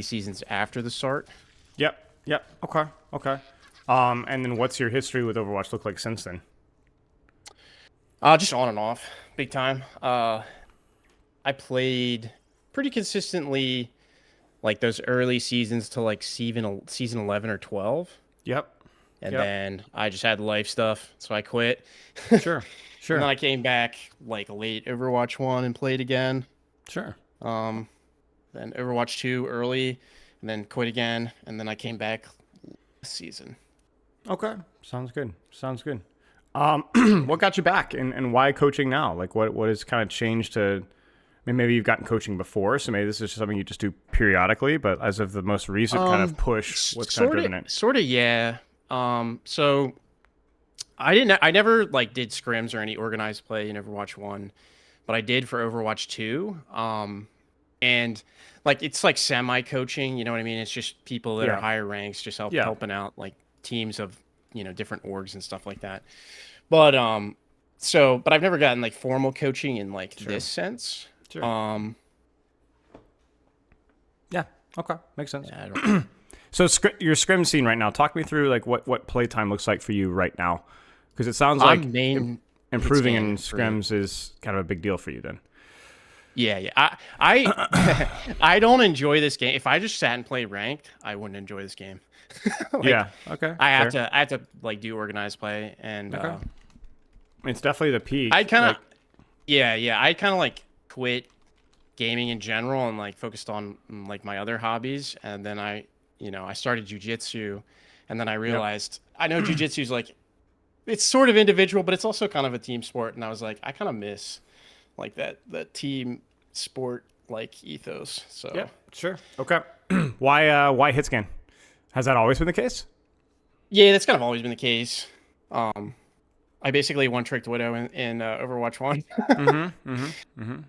seasons after the start. Yep. Yep. Okay. And then what's your history with Overwatch look like since then? Just on and off, big time. I played pretty consistently like those early seasons to like season 11 or 12. Yep. And Yep. then I just had life stuff, so I quit. Sure. And then Sure. I came back like late Overwatch 1 and played again. Sure. Um, then Overwatch 2 early, and then quit again, and then I came back this season. Okay. Sounds good. Sounds good. What got you back and why coaching now? Like what has kind of changed to, I mean, maybe you've gotten coaching before, so maybe this is just something you just do periodically, but as of the most recent kind of push, what's kind of driven it? Sort of, yeah. So I never like did scrims or any organized play in Overwatch 1, but I did for Overwatch 2. And like it's like semi coaching, you know what I mean? It's just people that are Yeah. higher ranks just Yeah. helping out like teams of, different orgs and stuff like that. But but I've never gotten like formal coaching in like Sure. this sense. Sure. Um Yeah. Okay. Makes sense. I don't So your scrim scene right now, talk me through like what playtime looks like for you right now. Because it sounds like I'm main improving in hit scan scrims is kind of a big deal for you then. Yeah. I I don't enjoy this game. If I just sat and played ranked, I wouldn't enjoy this game. Like, Yeah. Okay. Fair. I have to like do organized play and Okay. It's definitely the peak. I kind of like, yeah, I kind of like quit gaming in general and like focused on like my other hobbies, and then I started jujitsu, and then I realized I know jujitsu's like it's sort of individual, but it's also kind of a team sport, and I was like I kind of miss like that team sport like ethos. So yeah. Sure. Okay. Why hit scan? Has that always been the case? yeah, that's kind of always been the case. I basically one-tricked Widow in Overwatch 1.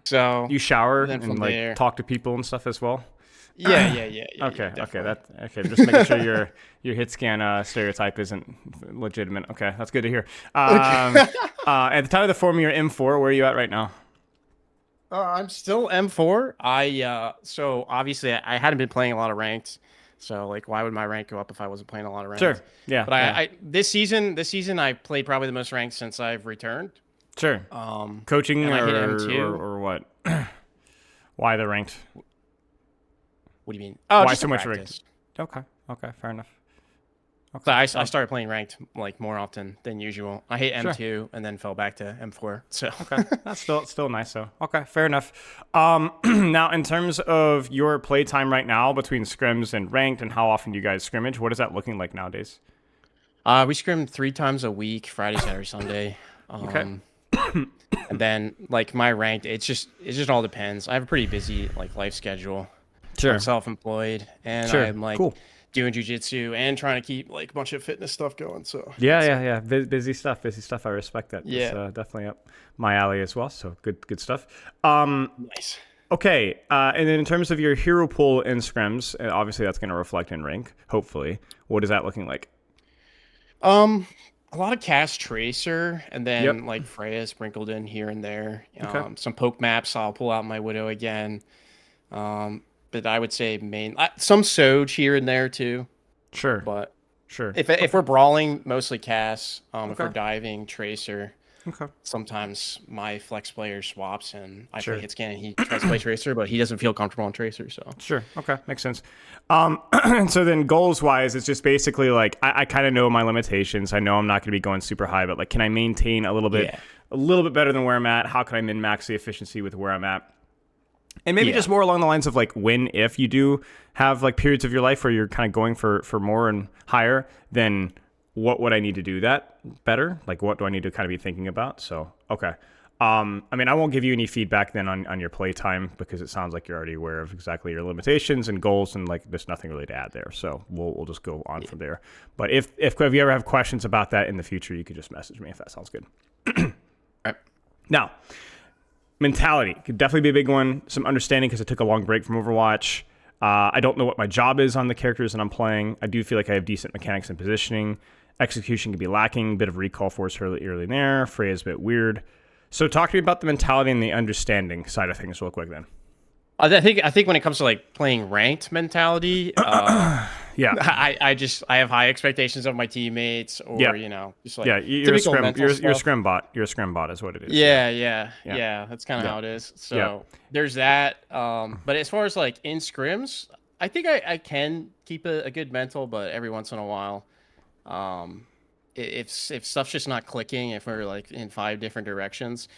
So You shower then from and like there, talk to people and stuff as well. yeah. Okay, Definitely. okay. Just making sure your hit scan stereotype isn't legitimate. Okay, that's good to hear. At the time of the form, you're M4. Where are you at right now? I'm still M4. So obviously I hadn't been playing a lot of ranked. So like, why would my rank go up if I wasn't playing a lot of ranked? Sure. Yeah. But Yeah. I this season I played probably the most ranked since I've returned. Sure. Um, Coaching and I hit or, M2. or what? Why the ranked? What do you mean? Oh, Why just so the much practice. ranked? Okay. Fair enough. So Okay. I started playing ranked like more often than usual. I hit Sure. M2 and then fell back to M4. So Okay, that's still nice though. Okay, fair enough. Now in terms of your playtime right now between scrims and ranked, and how often do you guys scrimmage? What is that looking like nowadays? we scrim 3 times a week, Friday, Saturday, Sunday. Okay. And then like my ranked, it just all depends. I have a pretty busy like life schedule. Sure. I'm self-employed and Sure. I'm like Cool. doing jujitsu and trying to keep like a bunch of fitness stuff going. So Yeah. Busy stuff. Busy stuff. I respect that. Yeah. It's, definitely up my alley as well. So good stuff. nice. Okay. And then in terms of your hero pool in scrims, and obviously that's going to reflect in rank. Hopefully, what is that looking like? A lot of cast tracer and then Yep. like Freya sprinkled in here and there. Okay. Some poke maps. I'll pull out my Widow again. But I would say some Soj here and there too. Sure. But Sure. if we're brawling, mostly cast. If we're Okay. diving, tracer. Okay. Sometimes my flex player swaps and I Sure. play hit scan and he tries to play tracer, but he doesn't feel comfortable on tracer. So Sure. Okay. Makes sense. And so then goals wise, it's just basically like I kind of know my limitations. I know I'm not going to be going super high, but like, can I maintain a little bit better than where I'm at? How can I min max the efficiency with where I'm at? And maybe just more along the lines of like if you do have like periods of your life where you're kind of going for more and higher, then what would I need to do that better? Like what do I need to kind of be thinking about? So, okay. I mean, I won't give you any feedback then on your play time because it sounds like you're already aware of exactly your limitations and goals and like there's nothing really to add there. So we'll just go on from there. But if you ever have questions about that in the future, you could just message me if that sounds good. All right. Now, mentality could definitely be a big one. Some understanding because I took a long break from Overwatch. I don't know what my job is on the characters that I'm playing. I do feel like I have decent mechanics and positioning. Execution can be lacking. Bit of recall force early there. Freya's a bit weird. So talk to me about the mentality and the understanding side of things real quick then. I think when it comes to like playing ranked mentality, Yeah. I have high expectations of my teammates, or Yeah. just like Yeah, you're a typical scrim. mental You're a stuff. scrim bot. You're a scrim bot, is what it is. Yeah. Yeah. Yeah. That's kind of Yeah. how it is. Yeah. So there's that. But as far as like in scrims, I think I can keep a good mental, but every once in a while, um, if stuff's just not clicking, if we're like in five different directions,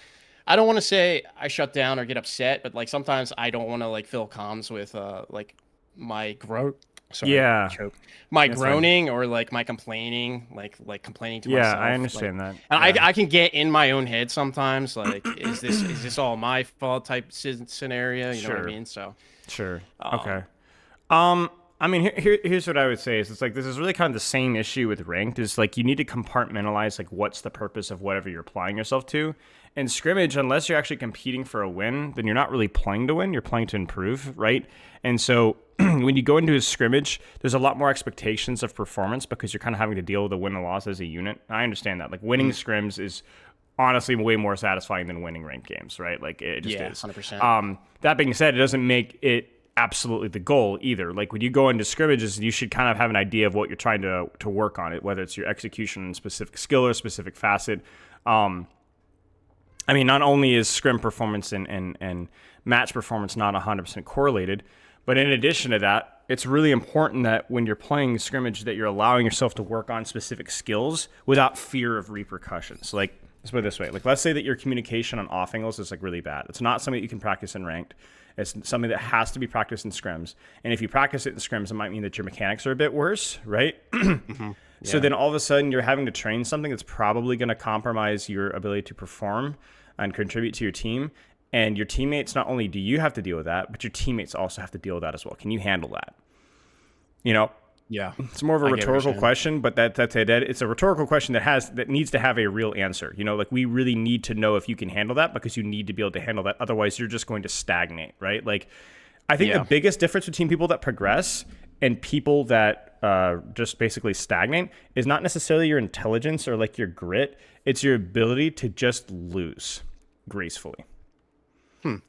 I don't want to say I shut down or get upset, but like sometimes I don't want to like fill comms with like my growth. Sorry, Yeah. choke. My That's fine. groaning or like my complaining, like complaining to Yeah, I myself. Like, understand that. and Yeah. I can get in my own head sometimes. Like, is this all my fault type scenario? You know what I Sure. mean? So, Sure. um, Okay. I mean, here's what I would say is it's like this is really kind of the same issue with ranked is like you need to compartmentalize like what's the purpose of whatever you're applying yourself to. And scrimmage, unless you're actually competing for a win, then you're not really playing to win. You're playing to improve, right? And so when you go into a scrimmage, there's a lot more expectations of performance because you're kind of having to deal with a win and loss as a unit. I understand that. Like winning scrims is honestly way more satisfying than winning ranked games, right? Like it just yeah, is. 100%. That being said, it doesn't make it absolutely the goal either. Like when you go into scrimmages, you should kind of have an idea of what you're trying to work on it, whether it's your execution in specific skill or specific facet. I mean, not only is scrim performance and match performance not 100% correlated, but in addition to that, it's really important that when you're playing scrimmage that you're allowing yourself to work on specific skills without fear of repercussions. Like, let's put it this way. Like, let's say that your communication on off angles is like really bad. It's not something that you can practice in ranked. It's something that has to be practiced in scrims. And if you practice it in scrims, it might mean that your mechanics are a bit worse, right? Mm-hmm. So then all of a sudden you're having to train something that's probably going to compromise your ability to perform and contribute to your team. And your teammates, not only do you have to deal with that, but your teammates also have to deal with that as well. Can you handle that? You know, Yeah, it's more of a I get what you're rhetorical saying. question, but that's it. It's a rhetorical question that needs to have a real answer. You know, like we really need to know if you can handle that because you need to be able to handle that. Otherwise, you're just going to stagnate, right? Like, I think the Yeah. biggest difference between people that progress and people that just basically stagnate is not necessarily your intelligence or like your grit. It's your ability to just lose gracefully.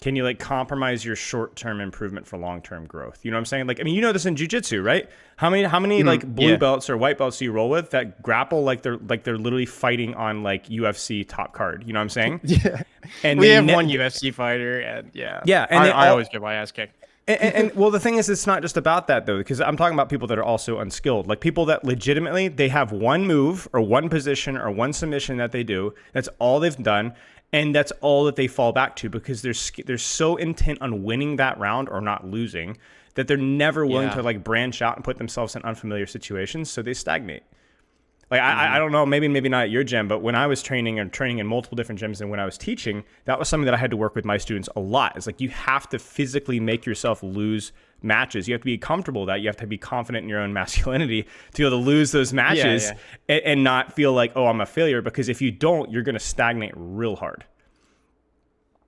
Can you like compromise your short-term improvement for long-term growth? You know what I'm saying? Like, I mean, you know this in jiu-jitsu, right? How many like blue Yeah. belts or white belts do you roll with that grapple like they're literally fighting on like UFC top card? You know what I'm saying? Yeah. And We they have ne- one UFC fighter, and yeah. Yeah, and I they always get my ass kicked. and well, the thing is, it's not just about that though, because I'm talking about people that are also unskilled, like people that legitimately they have one move or one position or one submission that they do. That's all they've done, and that's all that they fall back to because they're so intent on winning that round or not losing that they're never willing Yeah. to like branch out and put themselves in unfamiliar situations, so they stagnate. Like I don't know, maybe not at your gym, but when I was training in multiple different gyms and when I was teaching, that was something that I had to work with my students a lot. It's like you have to physically make yourself lose matches. You have to be comfortable with that. You have to be confident in your own masculinity to be able to lose those matches and not feel like, oh, I'm a failure. Because if you don't, you're going to stagnate real hard.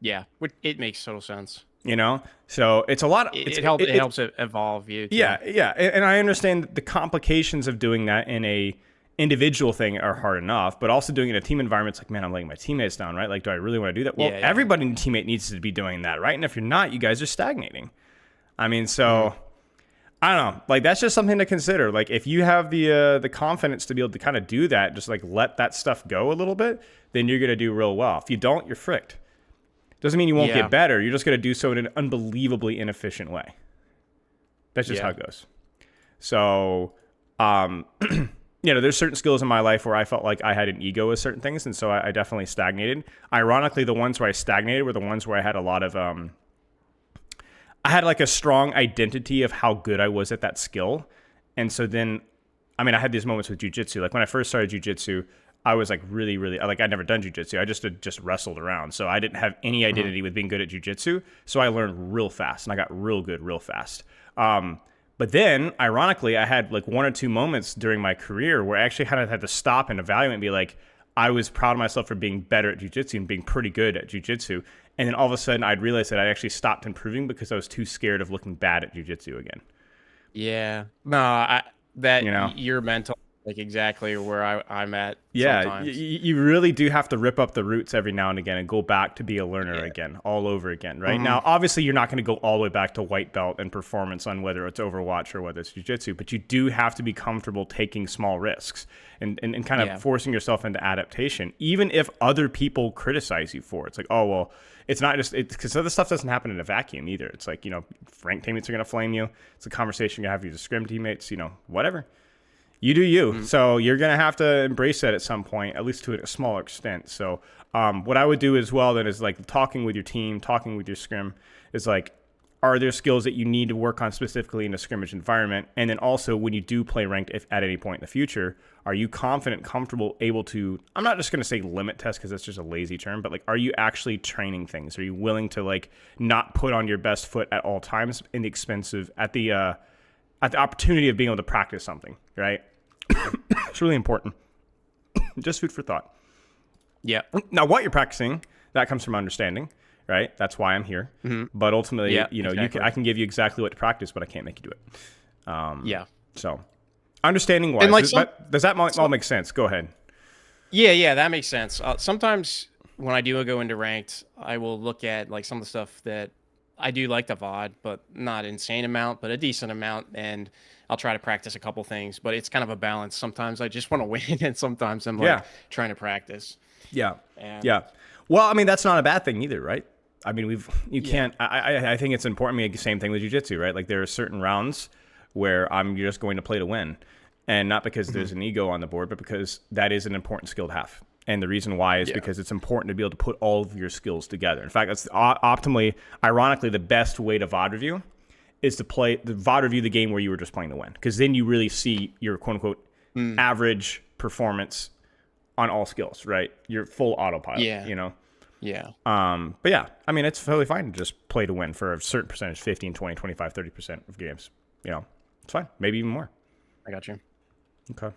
Yeah, it makes total sense. You know, so it's a lot. It helps it evolve you. Too. Yeah, yeah, and I understand the complications of doing that in a individual thing are hard enough, but also doing it in a team environment, it's like, man, I'm letting my teammates down, right? Like, do I really want to do that? Well, Yeah. everybody in the teammate needs to be doing that, right? And if you're not, you guys are stagnating. I mean, so I don't know. Like, that's just something to consider. Like, if you have the confidence to be able to kind of do that, just like let that stuff go a little bit, then you're gonna do real well. If you don't, you're fricked. Doesn't mean you won't get better. You're just gonna do so in an unbelievably inefficient way. That's just how it goes. So, you know, there's certain skills in my life where I felt like I had an ego with certain things, and so I definitely stagnated. Ironically, the ones where I stagnated were the ones where I had a lot of, I had like a strong identity of how good I was at that skill. And so then, I mean, I had these moments with jiu-jitsu. Like when I first started jiu-jitsu, I was like really, like I'd never done jiu-jitsu. I just wrestled around. So I didn't have any identity with being good at jiu-jitsu. So I learned real fast and I got real good real fast. But then, ironically, I had like one or two moments during my career where I actually kind of had to stop and evaluate and be like, I was proud of myself for being better at jiu-jitsu and being pretty good at jiu-jitsu. And then all of a sudden, I'd realized that I actually stopped improving because I was too scared of looking bad at jiu-jitsu again. Yeah. No, your mental like exactly where I'm at Yeah, sometimes. you really do have to rip up the roots every now and again and go back to be a learner Yeah. again, all over again, right? Hmm. Now, obviously, you're not going to go all the way back to white belt and performance on whether it's Overwatch or whether it's Jiu-Jitsu, but you do have to be comfortable taking small risks and kind of Yeah. forcing yourself into adaptation, even if other people criticize you for it. It's like, oh, well, it's not just, because other stuff doesn't happen in a vacuum either. It's like, rank teammates are going to flame you. It's a conversation you have with your scrim teammates, whatever. You do you. So you're going to have to embrace that at some point, at least to a smaller extent. So what I would do as well then is like talking with your team, talking with your scrim is like, are there skills that you need to work on specifically in a scrimmage environment? And then also when you do play ranked, if at any point in the future, are you confident, comfortable, able to, I'm not just going to say limit test because that's just a lazy term, but like, are you actually training things? Are you willing to like not put on your best foot at all times in the expensive, at the opportunity of being able to practice something, right? It's really important. Just food for thought. Yeah. Now, what you're practicing, that comes from understanding, right? That's why I'm here. But ultimately, Yeah. exactly. I can give you exactly what to practice, but I can't make you do it. Yeah. So, understanding And wise, does that all make sense? Go ahead. Yeah, that makes sense. Sometimes when I do go into ranked, I will look at like some of the stuff that I do like the VOD, but not insane amount, but a decent amount, and I'll try to practice a couple things. But it's kind of a balance. Sometimes I just want to win, and sometimes I'm like Yeah. trying to practice. Yeah. And Yeah. Well, I mean, that's not a bad thing either, right? I mean, you yeah, can't, I think it's important. I mean, same thing with jiu-jitsu, right? Like there are certain rounds where I'm just going to play to win. And not because there's an ego on the board, but because that is an important skill to have. And the reason why is yeah, because it's important to be able to put all of your skills together. In fact, that's optimally, ironically, the best way to VOD review is to play the VOD review the game where you were just playing to win. Because then you really see your quote unquote average performance on all skills, right? Your full autopilot, yeah, yeah. But yeah, I mean, it's totally fine to just play to win for a certain percentage, 15, 20, 25, 30% of games. It's fine. Maybe even more. I got you. Okay.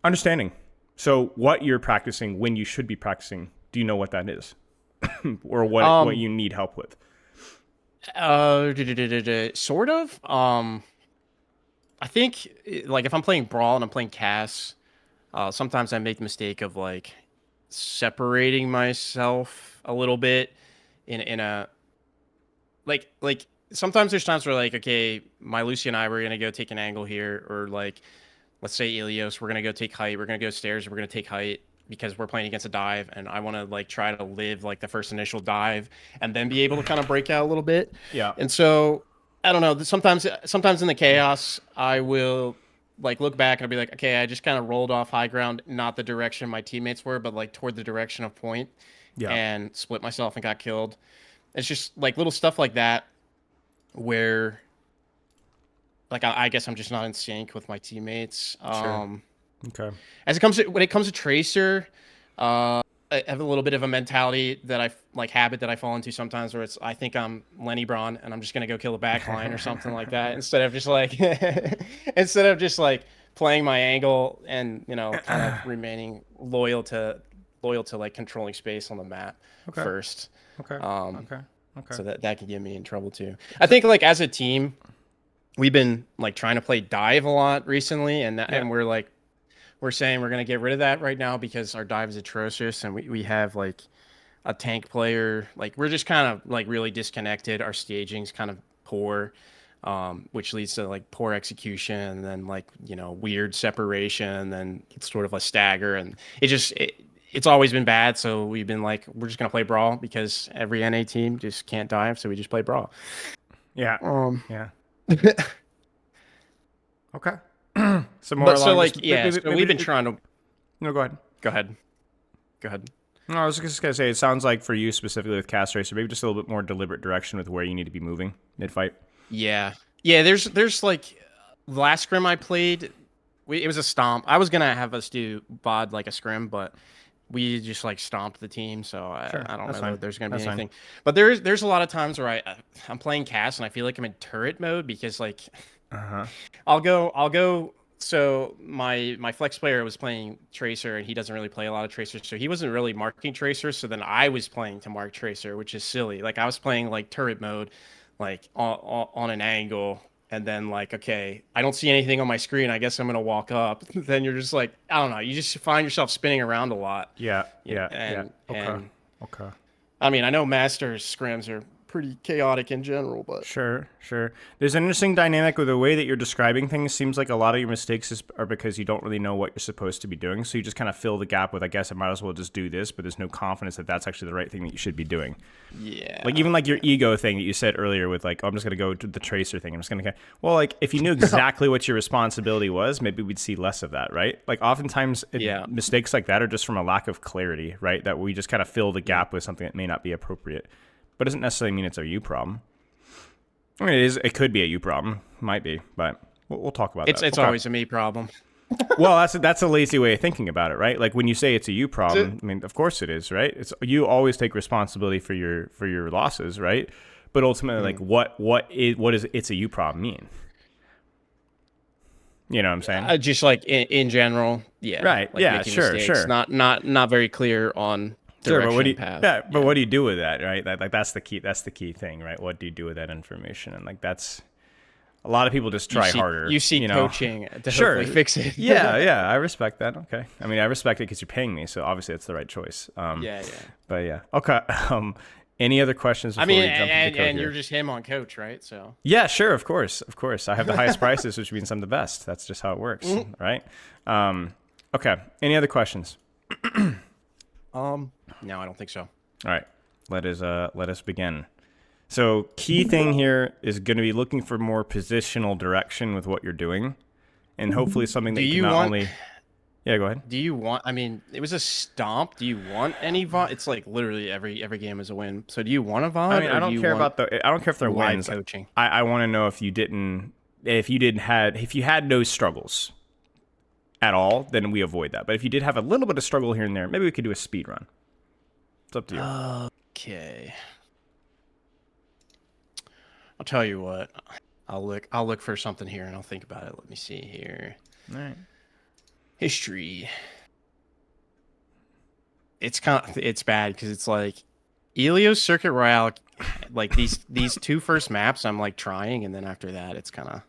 Understanding. So what you're practicing when you should be practicing, do you know what that is? Or what you need help with? Sort of. I think like if I'm playing Brawl and I'm playing Cass, sometimes I make the mistake of like separating myself a little bit in a like sometimes there's times where like okay, my Lucy and I were gonna go take an angle here, or like let's say Ilios, we're gonna go take height, we're gonna go stairs, we're gonna take height because we're playing against a dive, and I want to like try to live like the first initial dive and then be able to kind of break out a little bit. Yeah. And so I don't know. Sometimes in the chaos, I will like look back and I'll be like, okay, I just kind of rolled off high ground, not the direction my teammates were, but like toward the direction of point, Yeah. and split myself and got killed. It's just like little stuff like that where like I guess I'm just not in sync with my teammates. Sure. Okay. As it comes to when it comes to Tracer, I have a little bit of a mentality that I like habit that I fall into sometimes where it's I think I'm Lenny Braun and I'm just gonna go kill a backline or something like that instead of just like playing my angle and kind of remaining loyal to like controlling space on the map Okay. first. Okay. Um, Okay. Okay. so that can get me in trouble too. I think like as a team, we've been like trying to play dive a lot recently, and we're saying we're gonna get rid of that right now because our dive is atrocious, and we have like a tank player. Like we're just kind of like really disconnected. Our staging's kind of poor, which leads to like poor execution, and then like weird separation, and then it's sort of a stagger, and it's always been bad. So we've been like we're just gonna play brawl because every NA team just can't dive, so we just play brawl. Yeah. Um, Yeah. Okay. So more but so along like this, yeah, so we've been trying to No, go ahead. go ahead, go ahead. No, I was just gonna say it sounds like for you specifically with Cast Racer, maybe just a little bit more deliberate direction with where you need to be moving mid fight. Yeah, yeah. There's like the last scrim I played, it was a stomp. I was gonna have us do VOD like a scrim, but we just like stomped the team, so Sure, I don't that's know fine. that there's gonna be That's fine. anything. But there's a lot of times where I'm playing cast and I feel like I'm in turret mode because like Uh-huh. I'll go. So my flex player was playing Tracer and he doesn't really play a lot of Tracer, so he wasn't really marking Tracer. So then I was playing to mark Tracer, which is silly. Like I was playing like turret mode, like on an angle, and then like, okay, I don't see anything on my screen. I guess I'm gonna walk up. Then you're just like, I don't know. You just find yourself spinning around a lot. Yeah. And Okay. Okay. I mean, I know Masters scrims are pretty chaotic in general, but Sure. There's an interesting dynamic with the way that you're describing things. Seems like a lot of your mistakes are because you don't really know what you're supposed to be doing. So you just kind of fill the gap with, I guess I might as well just do this, but there's no confidence that that's actually the right thing that you should be doing. yeah. Like even like your ego thing that you said earlier with like, oh, I'm just going to go to the tracer thing. I'm just going to, well, like if you knew exactly what your responsibility was, maybe we'd see less of that, right? Like oftentimes mistakes like that are just from a lack of clarity, right? That we just kind of fill the gap with something that may not be appropriate. But it doesn't necessarily mean it's a you problem. I mean, it could be a you problem. Might be, but we'll talk about that. It's always a me problem. Well, that's a lazy way of thinking about it, right? Like when you say it's a you problem, I mean, of course it is, right? It's you always take responsibility for your losses, right? But ultimately, like what is it's a you problem mean? You know what I'm saying? Just like in general, yeah. Right. Like Yeah. Sure. Not very clear on direction, but what do you, path. yeah, but what do you do with that, right? Like that's the key thing, right? What do you do with that information? And like that's a lot of people just try harder. You see coaching to hopefully fix it. yeah, I respect that. Okay, I mean I respect it because you're paying me, so obviously it's the right choice. Yeah. But yeah, okay. Any other questions? I mean, and you're just him on coach, right? So yeah, sure, of course. I have the highest prices, which means I'm the best. That's just how it works, right? Okay. Any other questions? No, I don't think so. All right, let us begin. So key thing here is going to be looking for more positional direction with what you're doing, and hopefully something that you can not only. Yeah, go ahead. Do you want? I mean, it was a stomp. Do you want any VOD? It's like literally every game is a win. So do you want a VOD? I mean, I don't care if they're wins. Coaching. I want to know if you had no struggles at all, then we avoid that. But if you did have a little bit of struggle here and there, maybe we could do a speed run. It's up to you. Okay. I'll tell you what. I'll look for something here and I'll think about it. Let me see here. All right. History. It's bad because it's like Elios Circuit Royale, like these two first maps I'm like trying, and then after that it's kind of.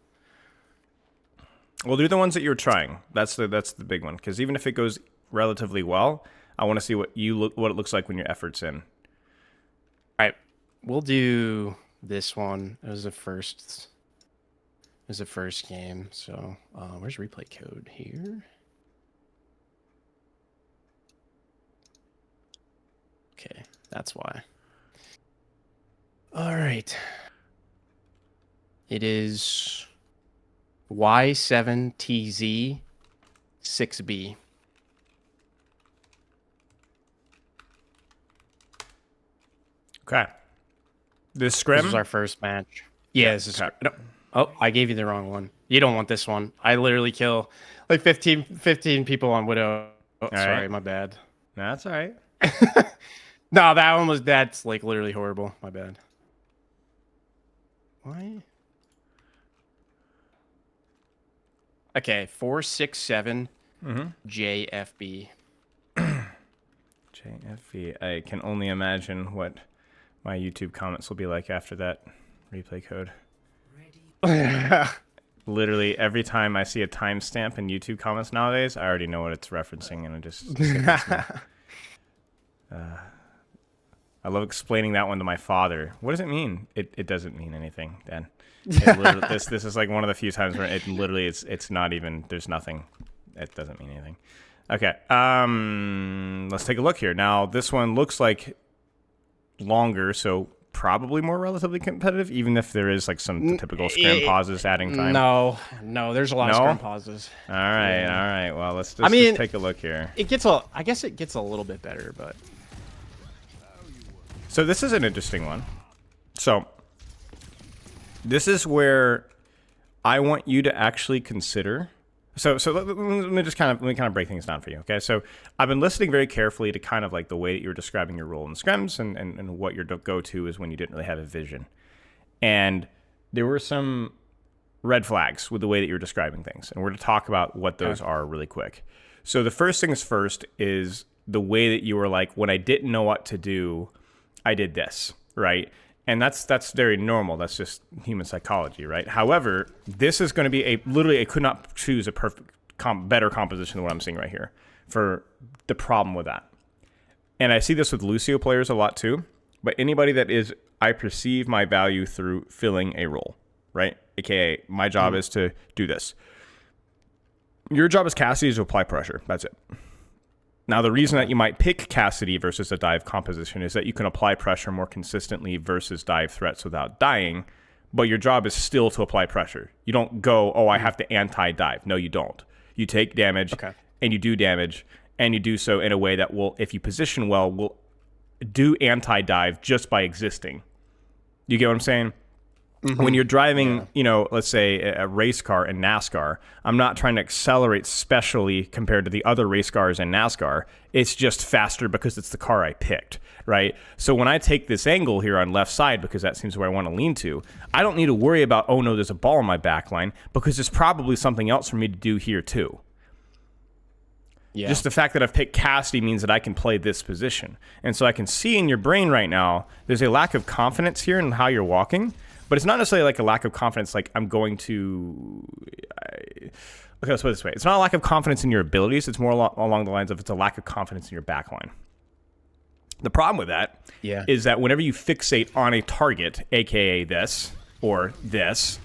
Well, do the ones that you're trying. That's the big one, because even if it goes relatively well, I want to see what it looks like when your effort's in. All right, we'll do this one. It was the first game. So where's replay code here? Okay, that's why. All right. It is Y7TZ 6B. Okay. This scrim? This was our first match. Yeah, this is. Okay. No, oh, I gave you the wrong one. You don't want this one. I literally kill like 15 people on Widow. Oh, sorry, my bad. No, that's all right. No, that's like literally horrible. My bad. Why? Okay, 467 JFB. JFB. I can only imagine what my YouTube comments will be like after that replay code. Literally every time I see a timestamp in YouTube comments nowadays, I already know what it's referencing, and it just I love explaining that one to my father. What does it mean? It doesn't mean anything, Dan. This is like one of the few times where it literally it's not even, there's nothing. It doesn't mean anything. Okay. Let's take a look here. Now this one looks like longer, so probably more relatively competitive, even if there is like some typical scrim pauses adding time. No, there's a lot of scrim pauses. All right. Well, let's just take a look here. I guess it gets a little bit better, but. So this is an interesting one. So this is where I want you to actually consider. So let me kind of break things down for you. Okay. So I've been listening very carefully to kind of like the way that you were describing your role in scrims and what your go-to is when you didn't really have a vision. And there were some red flags with the way that you're describing things. And we're going to talk about what those are really quick. So the first things first is the way that you were like, when I didn't know what to do, I did this, right? And that's very normal. That's just human psychology, right? However, this is going to be literally I could not choose a perfect better composition than what I'm seeing right here for the problem with that. And I see this with Lucio players a lot too. But anybody that is, I perceive my value through filling a role, right? AKA, my job is to do this. Your job as Cassidy is to apply pressure. That's it. Now, the reason that you might pick Cassidy versus a dive composition is that you can apply pressure more consistently versus dive threats without dying, but your job is still to apply pressure. You don't go, oh, I have to anti-dive. No, you don't. You take damage, and you do damage, and you do so in a way that will, if you position well, will do anti-dive just by existing. You get what I'm saying? When you're driving, let's say a race car in NASCAR, I'm not trying to accelerate specially compared to the other race cars in NASCAR. It's just faster because it's the car I picked, right? So when I take this angle here on left side, because that seems where I want to lean to, I don't need to worry about, oh no, there's a ball in my back line, because there's probably something else for me to do here too. Yeah. Just the fact that I've picked Cassidy means that I can play this position. And so I can see in your brain right now, there's a lack of confidence here in how you're walking. But it's not necessarily like a lack of confidence, like I'm going to... Okay, let's put it this way. It's not a lack of confidence in your abilities. It's more along the lines of it's a lack of confidence in your backline. The problem with that is that whenever you fixate on a target, a.k.a. this or this,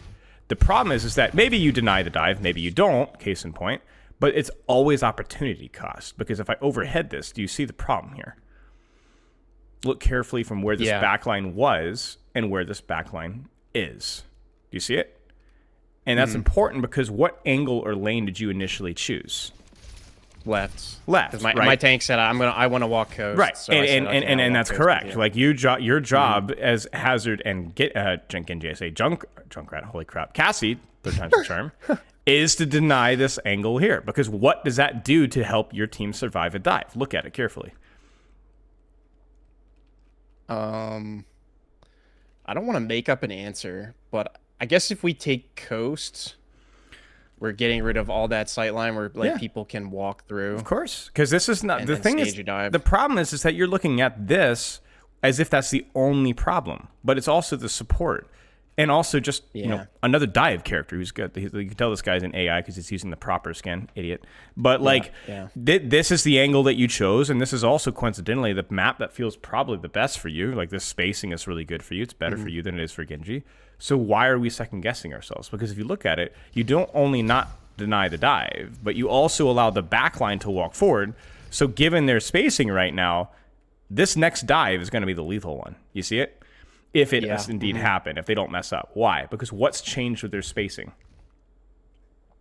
the problem is that maybe you deny the dive, maybe you don't, case in point, but it's always opportunity cost. Because if I overhead this, do you see the problem here? Look carefully from where this backline was and where this backline is. Do you see it? And that's important because what angle or lane did you initially choose? Left. Left. My tank said I want to walk coast. Right. So and that's correct. Like your job as Hazard and Junkrat, holy crap, Cassie, third time's the charm, is to deny this angle here. Because what does that do to help your team survive a dive? Look at it carefully. I don't want to make up an answer, but I guess if we take coast, we're getting rid of all that sight line where people can walk through. Of course, because this is not the thing. The problem is that you're looking at this as if that's the only problem, but it's also the support. And also just, another dive character who's good. You can tell this guy's an AI because he's using the proper skin. Idiot. But, this is the angle that you chose, and this is also, coincidentally, the map that feels probably the best for you. Like, this spacing is really good for you. It's better for you than it is for Genji. So why are we second-guessing ourselves? Because if you look at it, you don't only not deny the dive, but you also allow the backline to walk forward. So given their spacing right now, this next dive is going to be the lethal one. You see it? If it does indeed happen, if they don't mess up. Why? Because what's changed with their spacing?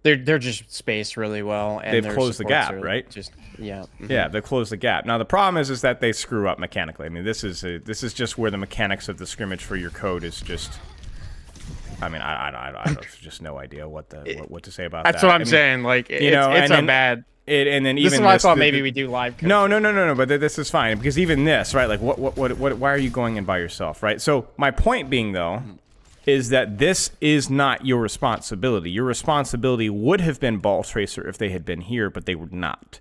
They're just spaced really well, and they've closed the gap, right? They've closed the gap. Now the problem is that they screw up mechanically. I mean, this is just where the mechanics of the scrimmage for your code is just. I mean, I have just no idea what to say about that. That's what I'm saying. Like, it's a bad. And then even this is why I thought maybe we do live coaching. No. But this is fine because even this, right? Like, what? Why are you going in by yourself, right? So my point being, though, is that this is not your responsibility. Your responsibility would have been Ball Tracer if they had been here, but they were not.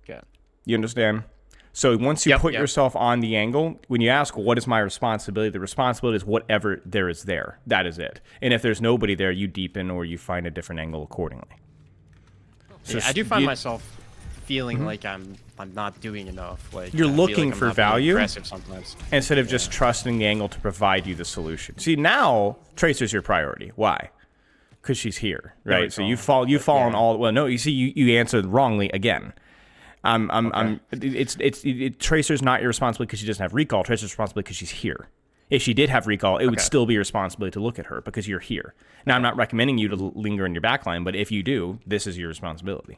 Okay. You understand? So once you put yourself on the angle, when you ask, what is my responsibility? The responsibility is whatever there is there. That is it. And if there's nobody there, you deepen or you find a different angle accordingly. So I do find myself feeling like I'm not doing enough. Like you're looking for value sometimes instead of just trusting the angle to provide you the solution. See, now Tracer's your priority. Why? Because she's here, right? So you fall on all. Well, no, you see, you answered wrongly again. Tracer's not your responsibility because she doesn't have recall. Tracer's responsibility because she's here. If she did have recall, it would still be your responsibility to look at her because you're here. Now, I'm not recommending you to linger in your backline, but if you do, this is your responsibility.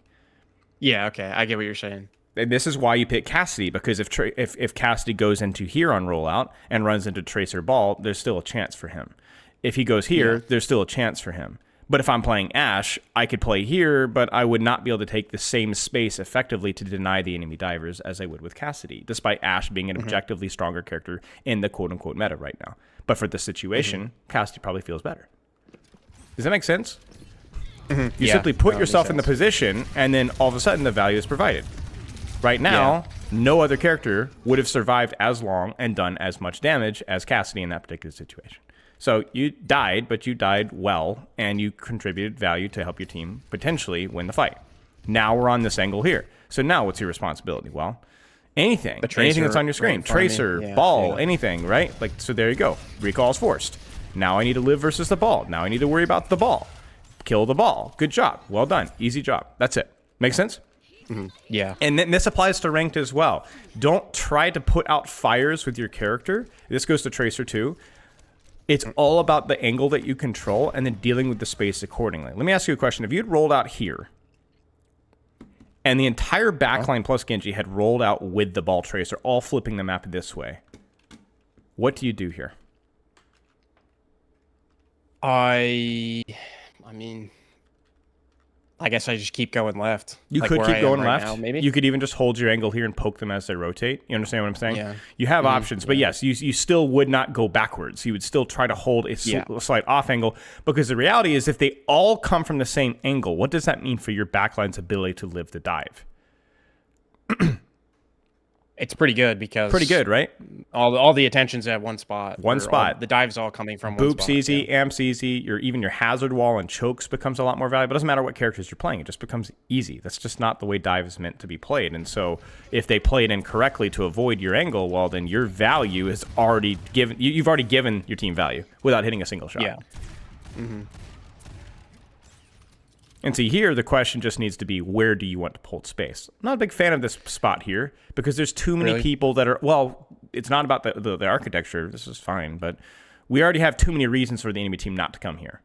Yeah, okay. I get what you're saying. And this is why you pick Cassidy, because if Cassidy goes into here on rollout and runs into Tracer Ball, there's still a chance for him. If he goes here, there's still a chance for him. But if I'm playing Ashe, I could play here, but I would not be able to take the same space effectively to deny the enemy divers as I would with Cassidy, despite Ashe being an objectively stronger character in the quote-unquote meta right now. But for the situation, Cassidy probably feels better. Does that make sense? You simply put yourself in the position, and then all of a sudden the value is provided. Right now, no other character would have survived as long and done as much damage as Cassidy in that particular situation. So you died, but you died well, and you contributed value to help your team potentially win the fight. Now we're on this angle here. So now what's your responsibility? Well, anything that's on your screen. Tracer, ball, anything, right? Like, so there you go. Recall is forced. Now I need to live versus the ball. Now I need to worry about the ball. Kill the ball. Good job. Well done. Easy job. That's it. Make sense? Mm-hmm. Yeah. And then this applies to ranked as well. Don't try to put out fires with your character. This goes to Tracer too. It's all about the angle that you control and then dealing with the space accordingly. Let me ask you a question. If you had rolled out here and the entire backline plus Genji had rolled out with the ball Tracer, all flipping the map this way, what do you do here? I mean, I guess I just keep going left. You like could keep going right left. now, maybe. You could even just hold your angle here and poke them as they rotate. You understand what I'm saying? Yeah. You have options, but yes, you still would not go backwards. You would still try to hold a slight off angle, because the reality is if they all come from the same angle, what does that mean for your backline's ability to live the dive? It's pretty good because Pretty good, right? all the attention's at one spot. One spot. The dive's all coming from one Boops spot. easy, amps easy. Even your hazard wall and chokes becomes a lot more valuable. It doesn't matter what characters you're playing. It just becomes easy. That's just not the way dive is meant to be played. And so if they play it incorrectly to avoid your angle, well, then your value is already given. You've already given your team value without hitting a single shot. Yeah. Mm-hmm. And see, here, the question just needs to be, where do you want to hold space? I'm not a big fan of this spot here, because there's too many people that are, well, it's not about the architecture. This is fine, but we already have too many reasons for the enemy team not to come here.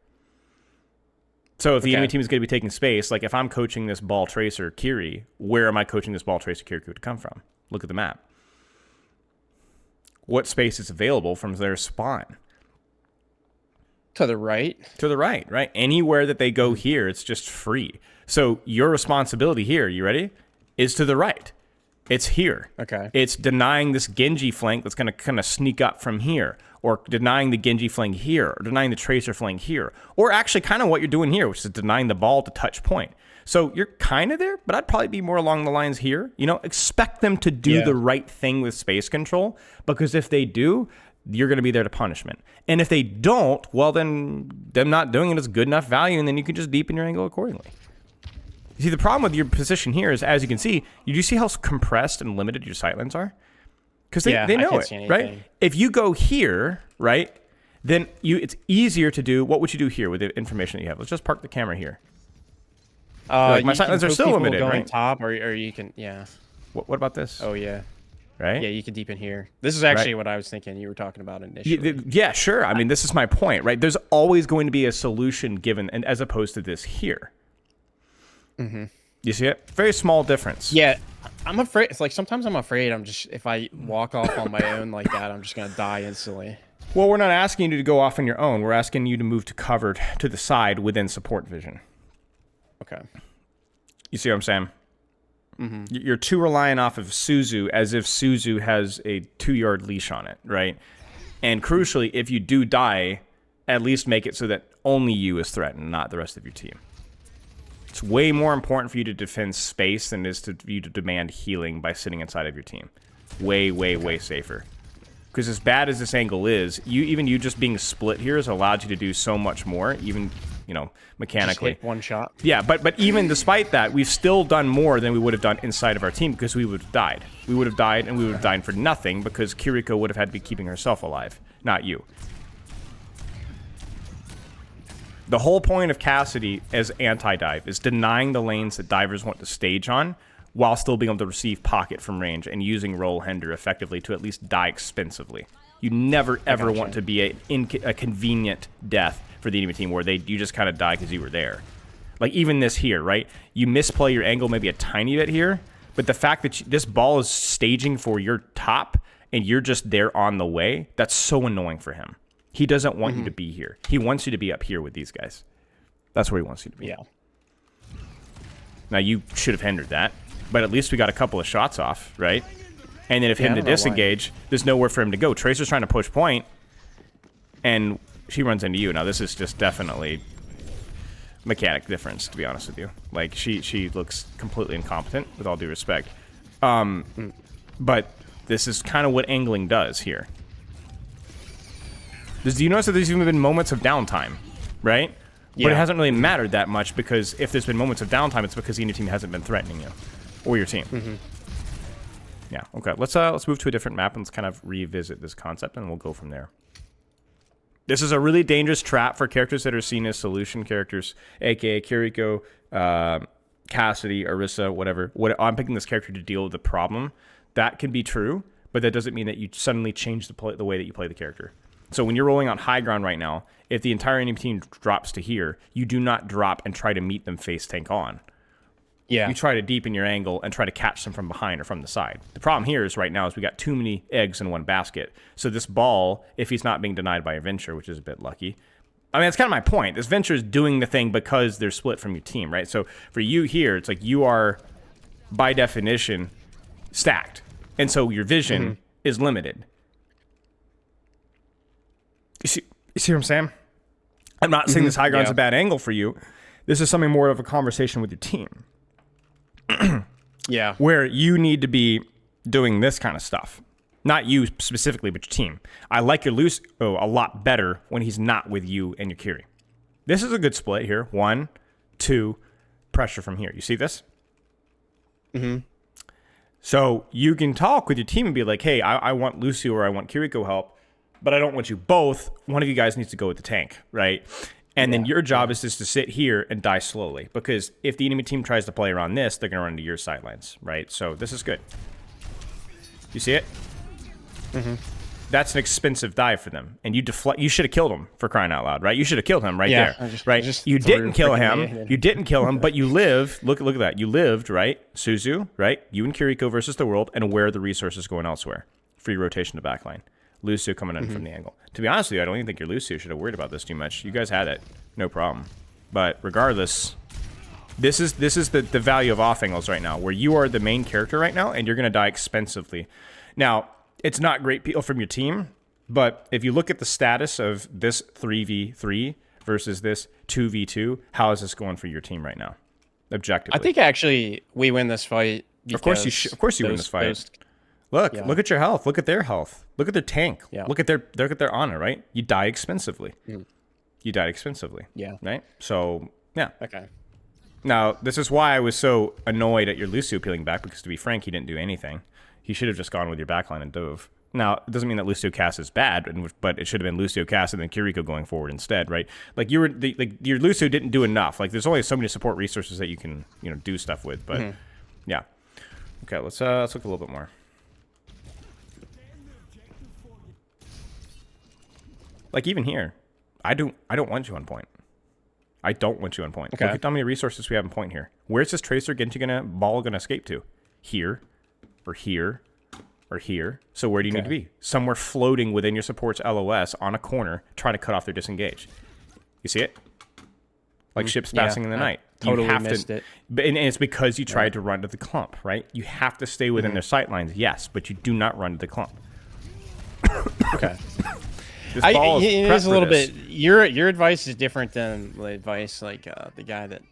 So if the enemy team is going to be taking space, like if I'm coaching this ball tracer Kiri, where am I coaching this ball tracer Kiri to come from? Look at the map. What space is available from their spawn? To the right. To the right, right? Anywhere that they go here, it's just free. So your responsibility here, you ready? Is to the right. It's here. Okay. It's denying this Genji flank that's going to kind of sneak up from here, or denying the Genji flank here, or denying the Tracer flank here, or actually kind of what you're doing here, which is denying the ball to touch point. So you're kind of there, but I'd probably be more along the lines here. You know, expect them to do the right thing with space control, because if they do, you're going to be there to punishment. And if they don't, well, then them not doing it is good enough value, and then you can just deepen your angle accordingly. You see, the problem with your position here is, as you can see, you do see how compressed and limited your sightlines are? Because they know it, right? If you go here, right, then it's easier to do. What would you do here with the information that you have? Let's just park the camera here. Like my sightlines are still limited, right? Top, or you can, What about this? Oh, yeah. Right? Yeah, you can deepen here. This is actually what I was thinking you were talking about initially. Yeah, sure. I mean, this is my point, right? There's always going to be a solution given, and as opposed to this here. Mm-hmm. You see it? Very small difference. Yeah, I'm afraid. It's like sometimes I'm afraid if I walk off on my own like that, I'm just going to die instantly. Well, we're not asking you to go off on your own. We're asking you to move to covered to the side within support vision. Okay. You see what I'm saying? Mm-hmm. You're too reliant off of Suzu as if Suzu has a 2-yard leash on it, right? And crucially, if you do die, at least make it so that only you is threatened, not the rest of your team. It's way more important for you to defend space than it is for you to demand healing by sitting inside of your team. Way, way, way safer. Because as bad as this angle is, you just being split here has allowed you to do so much more, even, mechanically. Just hit one shot. Yeah, but even despite that, we've still done more than we would have done inside of our team, because we would have died. We would have died, and we would have died for nothing, because Kiriko would have had to be keeping herself alive, not you. The whole point of Cassidy as anti-dive is denying the lanes that divers want to stage on, while still being able to receive pocket from range and using roll hinder effectively to at least die expensively. You never, ever want to be a convenient death for the enemy team where you just kind of die because you were there. Like even this here, right? You misplay your angle maybe a tiny bit here, but the fact that this ball is staging for your top and you're just there on the way, that's so annoying for him. He doesn't want you to be here. He wants you to be up here with these guys. That's where he wants you to be. Yeah. Now, you should have hindered that, but at least we got a couple of shots off, right? And then if him to disengage, there's nowhere for him to go. Tracer's trying to push point, and she runs into you. Now, this is just definitely mechanic difference, to be honest with you. Like, she looks completely incompetent, with all due respect. But this is kind of what angling does here. Do you notice that there's even been moments of downtime, right? Yeah. But it hasn't really mattered that much because if there's been moments of downtime, it's because the enemy team hasn't been threatening you or your team. Yeah. Okay. Let's move to a different map and let's kind of revisit this concept, and we'll go from there. This is a really dangerous trap for characters that are seen as solution characters, aka Kiriko, Cassidy, Orisa, whatever. I'm picking this character to deal with the problem. That can be true, but that doesn't mean that you suddenly change the way that you play the character. So when you're rolling on high ground right now, if the entire enemy team drops to here, you do not drop and try to meet them face tank on. Yeah. You try to deepen your angle and try to catch them from behind or from the side. The problem here is right now is we got too many eggs in one basket. So this ball, if he's not being denied by a Venture, which is a bit lucky. I mean, that's kind of my point. This Venture is doing the thing because they're split from your team, right? So for you here, it's like you are, by definition, stacked. And so your vision is limited. You see what I'm saying? I'm not saying this high ground's a bad angle for you. This is something more of a conversation with your team. Yeah. Where you need to be doing this kind of stuff. Not you specifically, but your team. I like your Lucio a lot better when he's not with you and your Kiri. This is a good split here. 1, 2, pressure from here. You see this? So you can talk with your team and be like, hey, I want Lucio or I want Kiriko help, but I don't want you both. One of you guys needs to go with the tank, right? And then your job is just to sit here and die slowly. Because if the enemy team tries to play around this, they're going to run into your sidelines, right? So this is good. You see it? That's an expensive dive for them. And you should have killed him, for crying out loud, right? You should have killed him right there, right? You didn't kill him. You didn't kill him, but you lived. Look at that. You lived, right? Suzu, right? You and Kiriko versus the world, and where are the resources going elsewhere? Free rotation to backline. Lucio coming in from the angle. To be honest with you, I don't even think your Lucio should have worried about this too much. You guys had it. No problem. But regardless, this is the value of off angles right now, where you are the main character right now, and you're going to die expensively. Now, it's not great peel from your team, but if you look at the status of this 3v3 versus this 2v2, how is this going for your team right now? Objectively. I think actually we win this fight. Of course you win this fight. Look at your health. Look at their health. Look at their tank. Yeah. Look at their honor, right? You die expensively. You died expensively. Yeah. Right? So, yeah. Okay. Now, this is why I was so annoyed at your Lucio peeling back, because to be frank, he didn't do anything. He should have just gone with your backline and dove. Now, it doesn't mean that Lucio Cass is bad, but it should have been Lucio Cass and then Kiriko going forward instead, right? Like your Lucio didn't do enough. Like there's only so many support resources that you can do stuff with. But yeah, okay. Let's look a little bit more. Like even here, I don't want you on point. I don't want you on point. Okay. Look at how many resources we have on point here. Where's this Tracer ball gonna escape to? Here, or here, or here. So where do you need to be? Somewhere floating within your support's LOS on a corner, trying to cut off their disengage. You see it? Like ships passing in the night. Totally missed it. And it's because you tried to run to the clump, right? You have to stay within their sight lines, yes, but you do not run to the clump. Okay. This ball is a little bit. Your advice is different than the advice like the guy that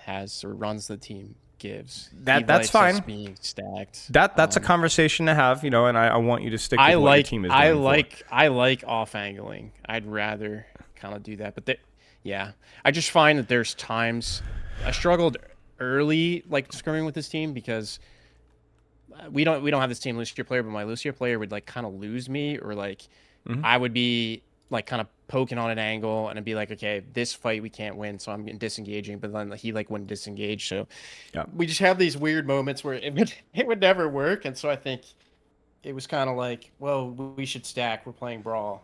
has or runs the team gives. That's fine. Being stacked. That's a conversation to have, and I want you to stick with what your team is doing. I like off angling. I'd rather kind of do that, but I just find that there's times I struggled early, like scrimming with this team because we don't have this team Lucio player, but my Lucio player would like kind of lose me, or like I would be like kind of poking on an angle and I'd be like, okay, this fight we can't win, so I'm disengaging, but then he like wouldn't disengage. So we just have these weird moments where it would never work. And so I think it was kind of like, well, we should stack, we're playing brawl.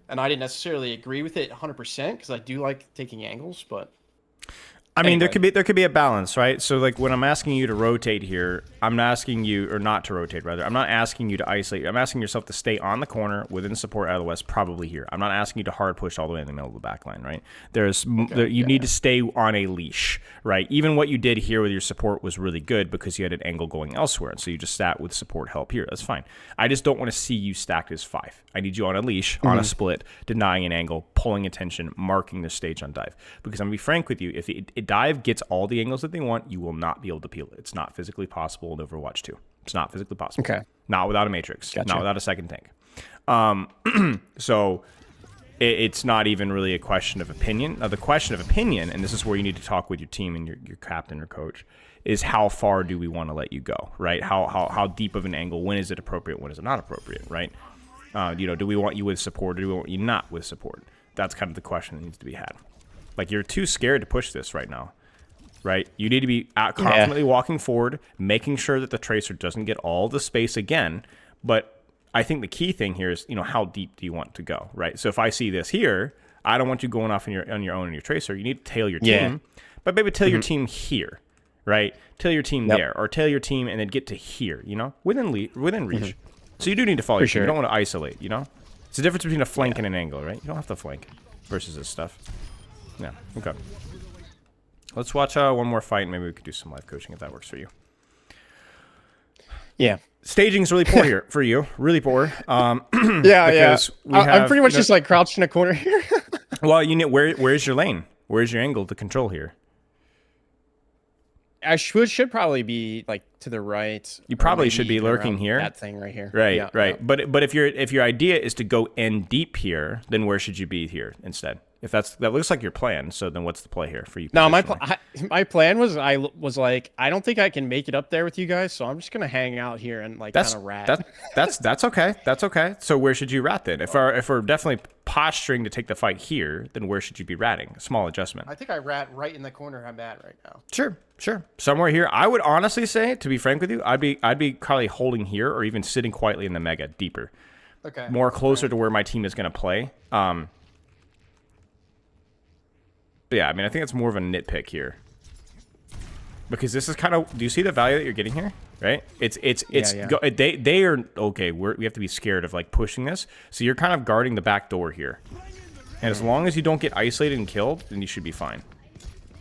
And I didn't necessarily agree with it 100% because I do like taking angles, but I mean, there could be a balance, right? So like when I'm asking you to rotate here, I'm not asking you, or not to rotate rather, I'm not asking you to isolate. I'm asking yourself to stay on the corner within support out of the west, probably here. I'm not asking you to hard push all the way in the middle of the back line, right? You need to stay on a leash, right? Even what you did here with your support was really good because you had an angle going elsewhere. And so you just sat with support help here. That's fine. I just don't want to see you stacked as 5. I need you on a leash, on a split, denying an angle, pulling attention, marking the stage on dive. Because I'm going to be frank with you, if it dive gets all the angles that they want, you will not be able to peel it. It's not physically possible in Overwatch 2. It's not physically possible. Okay. not without a matrix, Gotcha. not without a second tank. So it's not even really a question of opinion. The question of opinion, and this is where you need to talk with your team and your captain or coach, is how far do we want to let you go, right? How deep of an angle? When is it appropriate? When is it not appropriate, right? Do we want you with support or do we want you not with support? That's kind of the question that needs to be had. Like, you're too scared to push this right now, right? You need to be confidently walking forward, making sure that the tracer doesn't get all the space again. But I think the key thing here is, how deep do you want to go, right? So if I see this here, I don't want you going off on your own in your tracer. You need to tail your team, but maybe tail your team here, right? Tail your team there, or tail your team and then get to here, within reach. So you do need to follow your team. You don't want to isolate, It's the difference between a flank and an angle, right? You don't have to flank versus this stuff. Yeah, okay. Let's watch one more fight, and maybe we could do some live coaching if that works for you. Yeah. Staging's really poor here for you. Really poor. I'm pretty much just like crouched in a corner here. Well, where's your lane? Where's your angle to control here? I should probably be like to the right. You probably should be lurking here. That thing right here. Right, yeah, right. Yeah. But if your idea is to go in deep here, then where should you be here instead? If that looks like your plan, so then what's the play here for you? No, my plan was I like, I don't think I can make it up there with you guys, so I'm just gonna hang out here and like kind of rat. That's okay. That's okay. So where should you rat then? If we're definitely posturing to take the fight here, then where should you be ratting? A small adjustment. I think I rat right in the corner I'm at right now. Sure. Somewhere here. I would honestly say, to be frank with you, I'd be probably holding here or even sitting quietly in the mega deeper. Okay. More closer to where my team is gonna play. But yeah, I mean, I think it's more of a nitpick here. Because this is kind of, do you see the value that you're getting here? Right? They are, okay, we have to be scared of like pushing this. So you're kind of guarding the back door here. And as long as you don't get isolated and killed, then you should be fine.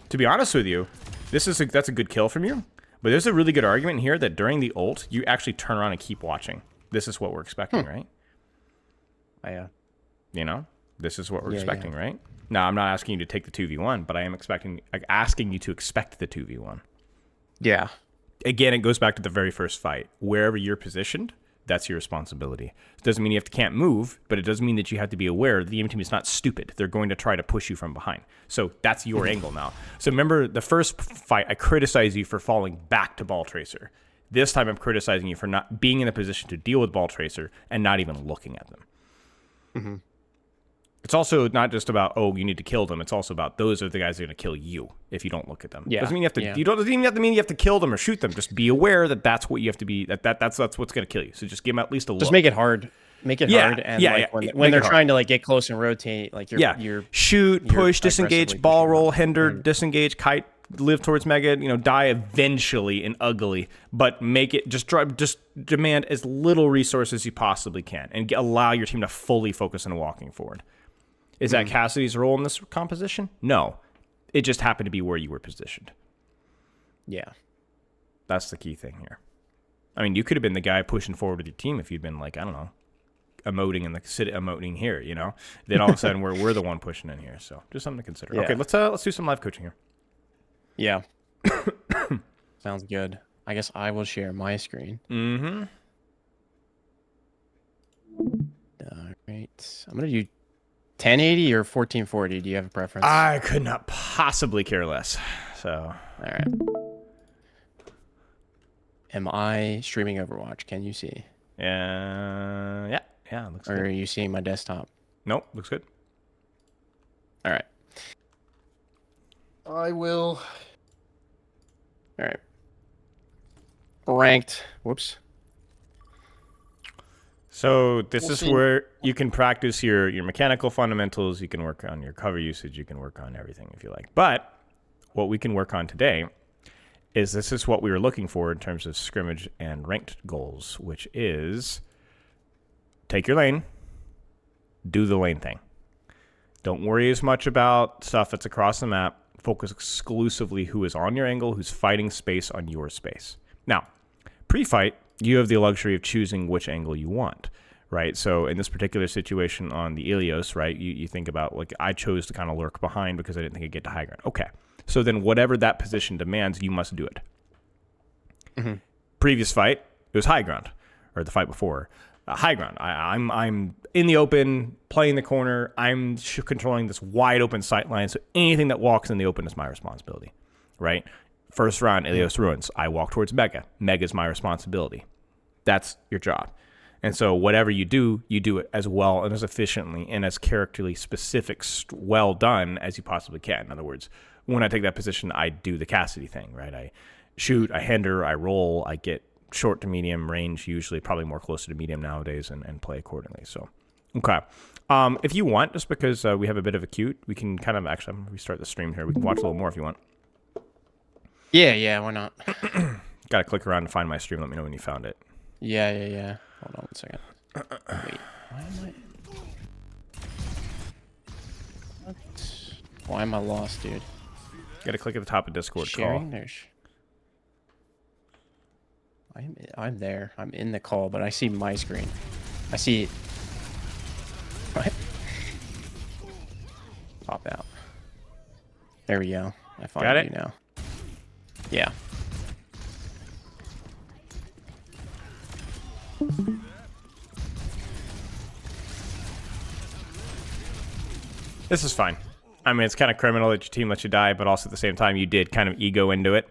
To be honest with you, that's a good kill from you. But there's a really good argument here that during the ult, you actually turn around and keep watching. This is what we're expecting, right? This is what we're expecting, right? Now, I'm not asking you to take the 2v1, but I am asking you to expect the 2v1. Yeah. Again, it goes back to the very first fight. Wherever you're positioned, that's your responsibility. It doesn't mean you can't move, but it does mean that you have to be aware the enemy team is not stupid. They're going to try to push you from behind. So that's your angle now. So remember, the first fight, I criticized you for falling back to Ball Tracer. This time, I'm criticizing you for not being in a position to deal with Ball Tracer and not even looking at them. Mm-hmm. It's also not just about, you need to kill them. It's also about those are the guys that are going to kill you if you don't look at them. Yeah. Doesn't mean you have to. You doesn't even have to mean you have to kill them or shoot them. Just be aware that that's what you have to be. That's what's going to kill you. So just give them at least a look. Just make it hard. Make it hard. And when they're trying to like get close and rotate, like you're shoot, push, disengage, ball roll, hinder, disengage, kite, live towards mega. Die eventually and ugly, but make it just demand as little resources as you possibly can and allow your team to fully focus on walking forward. Is that Cassidy's role in this composition? No. It just happened to be where you were positioned. Yeah. That's the key thing here. I mean, you could have been the guy pushing forward with your team if you'd been like, I don't know, emoting here, Then all of a sudden we're the one pushing in here. So just something to consider. Yeah. Okay, let's do some live coaching here. Yeah. Sounds good. I guess I will share my screen. Mm-hmm. All right. I'm going to do 1080 or 1440? Do you have a preference? I could not possibly care less. So, all right. Am I streaming Overwatch? Can you see? Yeah. Looks good. Or are you seeing my desktop? Nope, looks good. All right. I will. All right. Ranked. Whoops. So this is where you can practice your mechanical fundamentals. You can work on your cover usage. You can work on everything if you like. But what we can work on today is this is what we were looking for in terms of scrimmage and ranked goals, which is take your lane, do the lane thing. Don't worry as much about stuff that's across the map. Focus exclusively who is on your angle, who's fighting space on your space. Now, pre-fight, you have the luxury of choosing which angle you want, right? So in this particular situation on the Ilios, right, you think about, like, I chose to kind of lurk behind because I didn't think I'd get to high ground. Okay, so then whatever that position demands, you must do it. Mm-hmm. Previous fight, it was high ground, or the fight before, high ground. I'm in the open, playing the corner. I'm controlling this wide open sight line. So anything that walks in the open is my responsibility, right? First round, Ilios Ruins. I walk towards Mega. Mega's my responsibility. That's your job. And so whatever you do it as well and as efficiently and as characterly specific, well done as you possibly can. In other words, when I take that position, I do the Cassidy thing, right? I shoot, I hinder, I roll, I get short to medium range, usually probably more closer to medium nowadays, and play accordingly. So, okay. If you want, just because we have a bit of a queue, we can kind of actually restart the stream here. We can watch a little more if you want. Yeah, why not? Got to click around to find my stream. Let me know when you found it. Yeah. Hold on 1 second. Wait, why am I... What? Why am I lost, dude? Got to click at the top of Discord Sharing? call. I'm there. I'm in the call, but I see my screen. I see it. What? Pop out. There we go. I find you now. Yeah. This is fine. I mean, it's kind of criminal that your team lets you die, but also at the same time, you did kind of ego into it.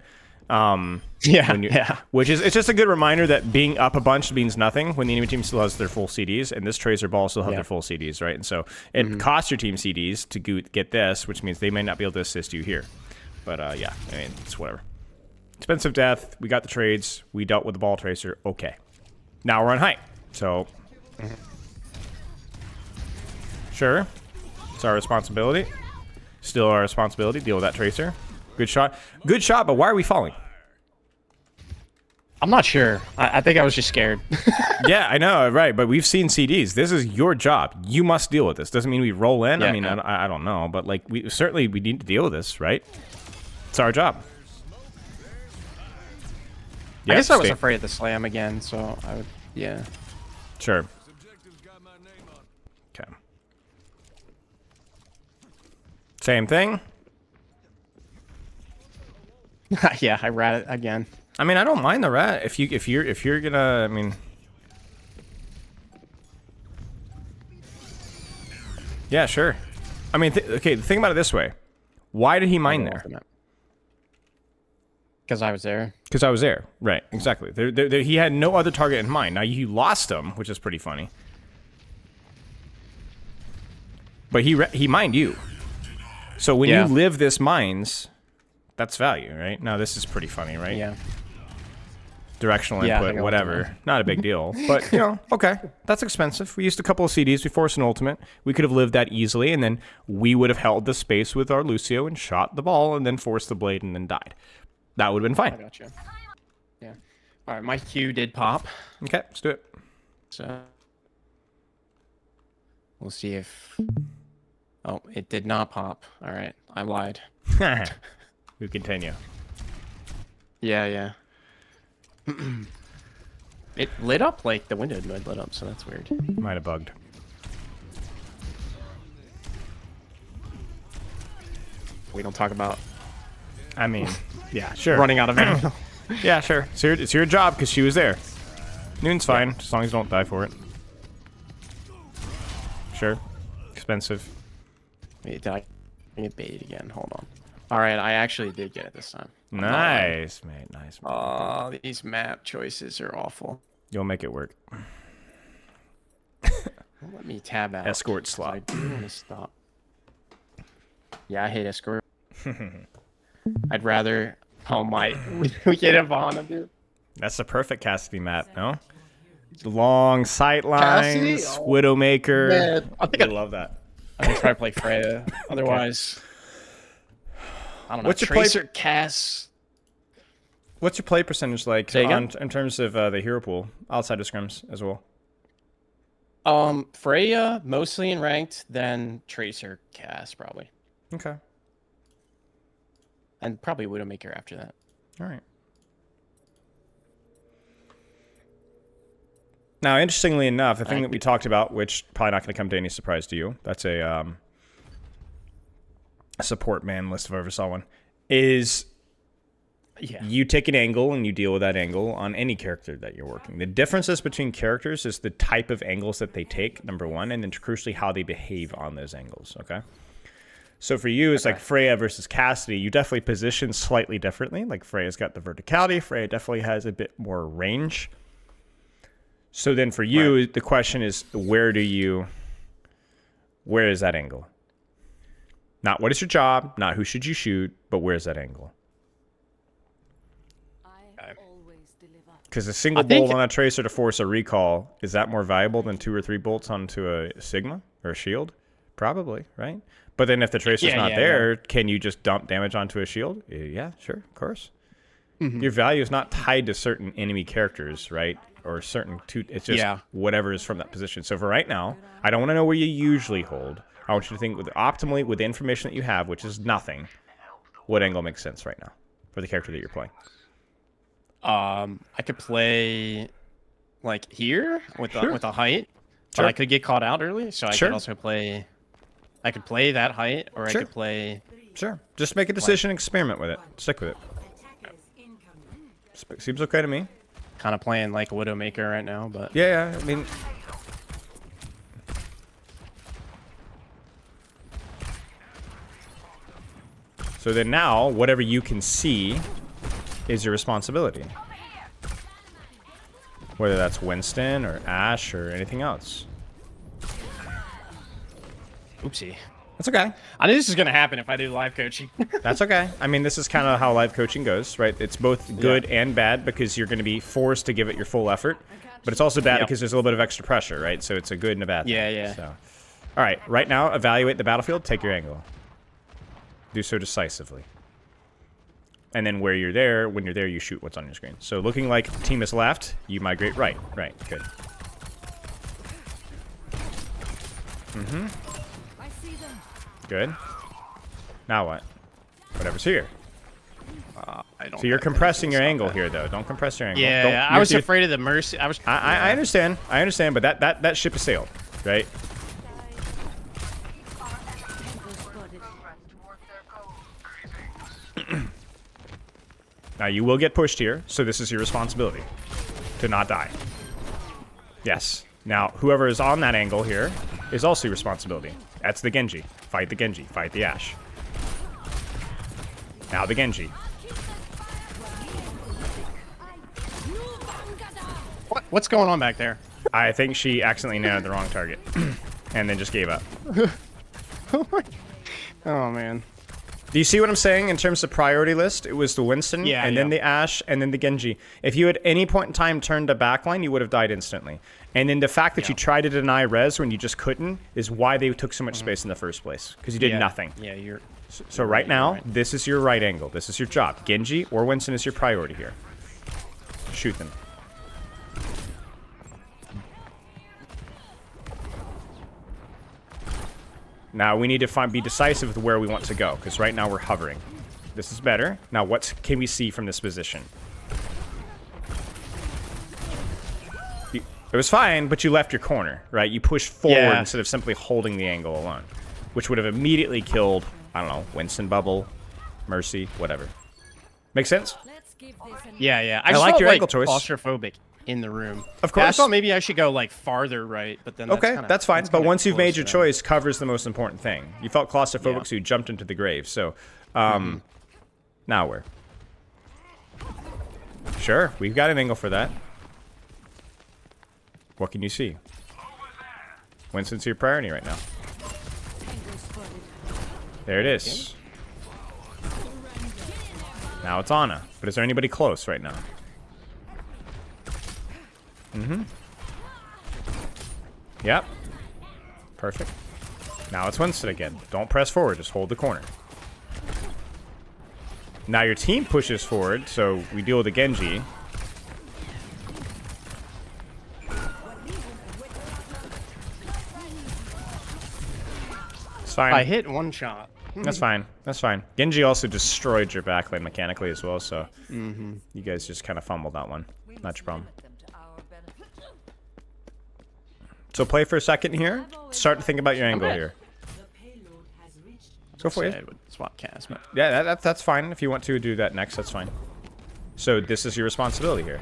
Yeah. Which is, it's just a good reminder that being up a bunch means nothing when the enemy team still has their full CDs, and this Tracer ball still have their full CDs, right? And so it costs your team CDs to get this, which means they may not be able to assist you here. But yeah, I mean, it's whatever. Expensive death. We got the trades. We dealt with the ball Tracer. Okay. Now we're on height. So, sure. It's our responsibility. Still our responsibility. Deal with that Tracer. Good shot. Good shot, but why are we falling? I'm not sure. I think I was just scared. Yeah, I know, right. But we've seen CDs. This is your job. You must deal with this. Doesn't mean we roll in. Yeah, I mean, I don't know. But, like, we need to deal with this, right? It's our job. I guess I was afraid of the slam again, so I would, yeah. Sure. Okay. Same thing. Yeah, I rat it again. I mean, I don't mind the rat if you're gonna. I mean, yeah, sure. I mean, okay. Think about it this way: why did he mine there? Because I was there. Because I was there. Right. Exactly. He had no other target in mind. Now you lost him, which is pretty funny. But he mined you. So when you live this mines, that's value, right? Now this is pretty funny, right? Yeah. Directional input, whatever. Not a big deal. But, you know, okay. That's expensive. We used a couple of CDs. We forced an ultimate. We could have lived that easily, and then we would have held the space with our Lucio and shot the ball and then forced the blade and then died. That would have been fine. I gotcha. Yeah. All right, my Q did pop. Okay, let's do it. So we'll see if... Oh, it did not pop. All right, I lied. We continue. Yeah. It lit up like the window lit up, so that's weird. Might have bugged. We don't talk about... I mean, yeah, sure. Running out of ammo. Yeah, sure. It's your job because she was there. Noon's fine, as long as you don't die for it. Sure. Expensive. Wait, did I get baited again? Hold on. All right, I actually did get it this time. Nice, mate. Nice. Mate. Oh, these map choices are awful. You'll make it work. Don't let me tab out. Escort slot. I do want to stop. Yeah, I hate escort. I'd rather... Oh my... We get Ivana, dude. That's the perfect Cassidy map, no? Long sight lines, Cassidy? Oh, Widowmaker. man. I think I love that. I'm gonna try to play Freya. Otherwise... I don't know. What's your Tracer, Cass... What's your play percentage like in terms of the hero pool outside of scrims as well? Freya, mostly in ranked, then Tracer, Cass, probably. Okay. And probably Widowmaker after that. All right. Now, interestingly enough, the thing that we talked about, which probably not going to come to any surprise to you, that's a support man list if I ever saw one, is Yeah. You take an angle and you deal with that angle on any character that you're working. The differences between characters is the type of angles that they take, number one, and then crucially how they behave on those angles, okay? So for you, it's like Freya versus Cassidy, you definitely position slightly differently. Like Freya's got the verticality, Freya definitely has a bit more range. So then for you, the question is, where is that angle? Not what is your job, not who should you shoot, but where's that angle? Because a single bolt on a tracer to force a recall, is that more valuable than 2 or 3 bolts onto a Sigma or a shield? Probably, right? But then if the tracer's not there, can you just dump damage onto a shield? Yeah, sure, of course. Your value is not tied to certain enemy characters, right? Or certain it's just whatever is from that position. So for right now, I don't want to know where you usually hold. I want you to think optimally with the information that you have, which is nothing, what angle makes sense right now for the character that you're playing. I could play like here with a height, but I could get caught out early. So I could also play. I could play that height, or I could play. Sure. Just make a decision, experiment with it, stick with it. Seems okay to me. Kind of playing like Widowmaker right now, but yeah. I mean, so then now whatever you can see is your responsibility. Whether that's Winston or Ash or anything else. Oopsie. That's okay. I knew this was going to happen if I do live coaching. That's okay. I mean, this is kind of how live coaching goes, right? It's both good and bad because you're going to be forced to give it your full effort. But it's also bad because there's a little bit of extra pressure, right? So it's a good and a bad thing. Yeah. So, all right. Right now, evaluate the battlefield. Take your angle. Do so decisively. And then when you're there, you shoot what's on your screen. So looking like team is left, you migrate right. Right, good. Good. Now what? Whatever's here. I don't So you're compressing your angle here, though. Don't compress your angle. Yeah, I was afraid of the mercy. I understand. I understand, but that ship has sailed, right? Now, you will get pushed here, so this is your responsibility to not die. Yes. Now, whoever is on that angle here is also your responsibility. That's the Genji. Fight the Genji. Fight the Ashe. Now the Genji. What's going on back there? I think she accidentally nailed the wrong target and then just gave up. Oh, man. Do you see what I'm saying in terms of priority list? It was the Winston, then the Ashe, and then the Genji. If you at any point in time turned the backline, you would have died instantly. And then the fact that you tried to deny res when you just couldn't is why they took so much space in the first place. Because you did nothing. Yeah, you're... So right now, this is your right angle. This is your job. Genji or Winston is your priority here. Shoot them. Now we need to be decisive with where we want to go, because right now we're hovering. This is better. Now what can we see from this position? It was fine, but you left your corner, right? You pushed forward instead of simply holding the angle alone, which would have immediately killed, I don't know, Winston Bubble, Mercy, whatever. Make sense? Yeah. I like your angle choice. Claustrophobic in the room. Of course. I thought maybe I should go like farther right, but then that's fine. But once you've made your choice, cover is the most important thing. You felt claustrophobic, so you jumped into the grave. So, now where? Sure, we've got an angle for that. What can you see? Winston's your priority right now. There it is. Now it's Ana. But is there anybody close right now? Yep. Perfect. Now it's Winston again. Don't press forward. Just hold the corner. Now your team pushes forward, so we deal with the Genji. It's fine. I hit one shot. That's fine. That's fine. Genji also destroyed your backlane mechanically as well, so you guys just kind of fumbled that one. Not your problem. So play for a second here. Start to think about your angle here. Go for it. Swap cast. Yeah, that's fine. If you want to do that next, that's fine. So this is your responsibility here.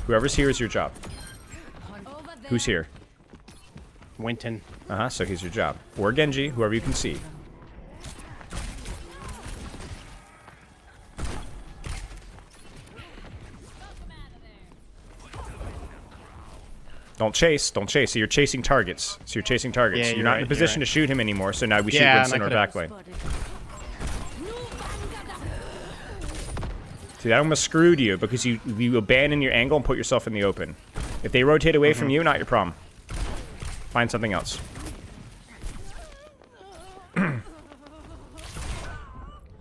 Whoever's here is your job. Who's here? Winton. So here's your job. Or Genji, whoever you can see. Don't chase. Don't chase. So you're chasing targets. Yeah, you're not in a position to shoot him anymore, so now we shoot Winston or back lane. See, that almost screwed you because you abandon your angle and put yourself in the open. If they rotate away from you, not your problem. Find something else. It's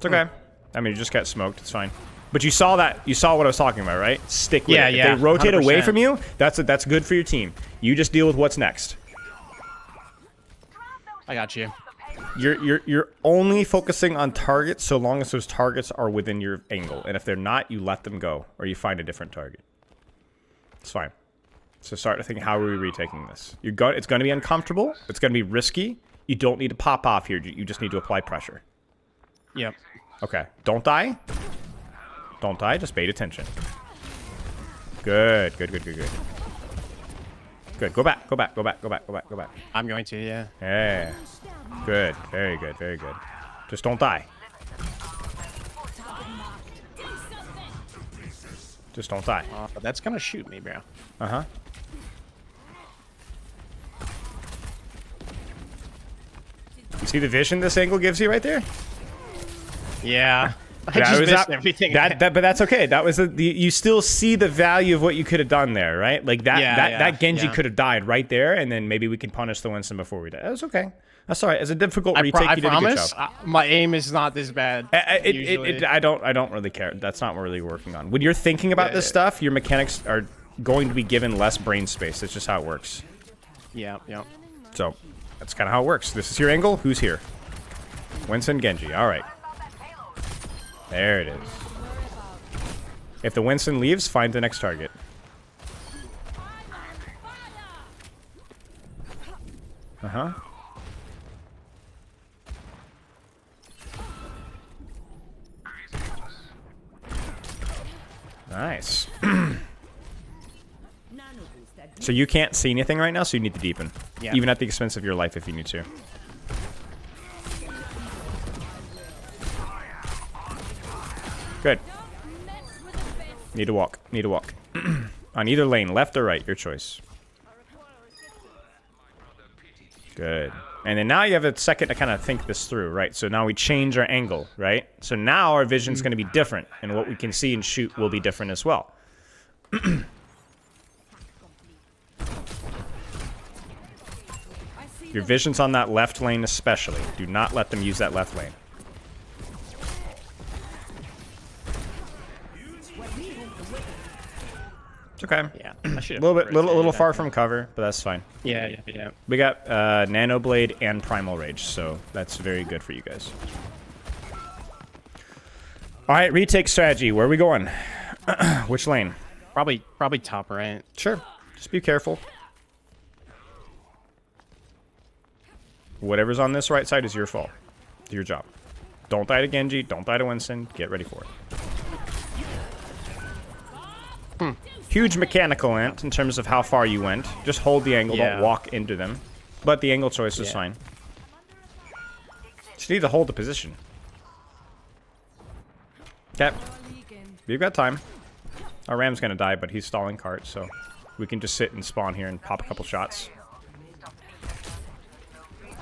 okay. I mean, you just got smoked. It's fine. But you saw that. You saw what I was talking about, right? Stick with it. Yeah. If they rotate 100%. away from you, that's good for your team. You just deal with what's next. I got you. You're only focusing on targets so long as those targets are within your angle. And if they're not, you let them go or you find a different target. It's fine. So start to think, how are we retaking this? It's going to be uncomfortable. It's going to be risky. You don't need to pop off here. You just need to apply pressure. Yep. Okay. Don't die. Don't die. Just pay attention. Good. Good. Go back. Go back. I'm going to, yeah. Yeah. Good. Very good. Just don't die. Just don't die. That's gonna shoot me, bro. You see the vision this angle gives you right there? Yeah. I just missed everything. But that's okay. That was you still see the value of what you could have done there, right? Like that Genji could have died right there, and then maybe we can punish the Winston before we die. That was okay. That's all right. As a difficult retake, you did a good job. My aim is not this bad. I don't really care. That's not what we're really working on. When you're thinking about this stuff, your mechanics are going to be given less brain space. That's just how it works. Yeah. So that's kind of how it works. This is your angle. Who's here? Winston, Genji. All right. There it is. If the Winston leaves, find the next target. Nice. So you can't see anything right now, so you need to deepen. Yeah. Even at the expense of your life if you need to. Good. Need to walk. On either lane, left or right, your choice. Good. And then now you have a second to kind of think this through, right? So now we change our angle, right? So now our vision's going to be different, and what we can see and shoot will be different as well. Your vision's on that left lane especially. Do not let them use that left lane. It's okay. Yeah. A little far from cover, but that's fine. Yeah. We got Nano Blade and Primal Rage, so that's very good for you guys. All right, retake strategy. Where are we going? Which lane? Probably top right. Sure. Just be careful. Whatever's on this right side is your fault. Your job. Don't die to Genji. Don't die to Winston. Get ready for it. Huge mechanical int in terms of how far you went. Just hold the angle. Don't walk into them. But the angle choice is fine. Just need to hold the position. Okay. We've got time. Our Ram's going to die, but he's stalling cart, so we can just sit and spawn here and pop a couple shots.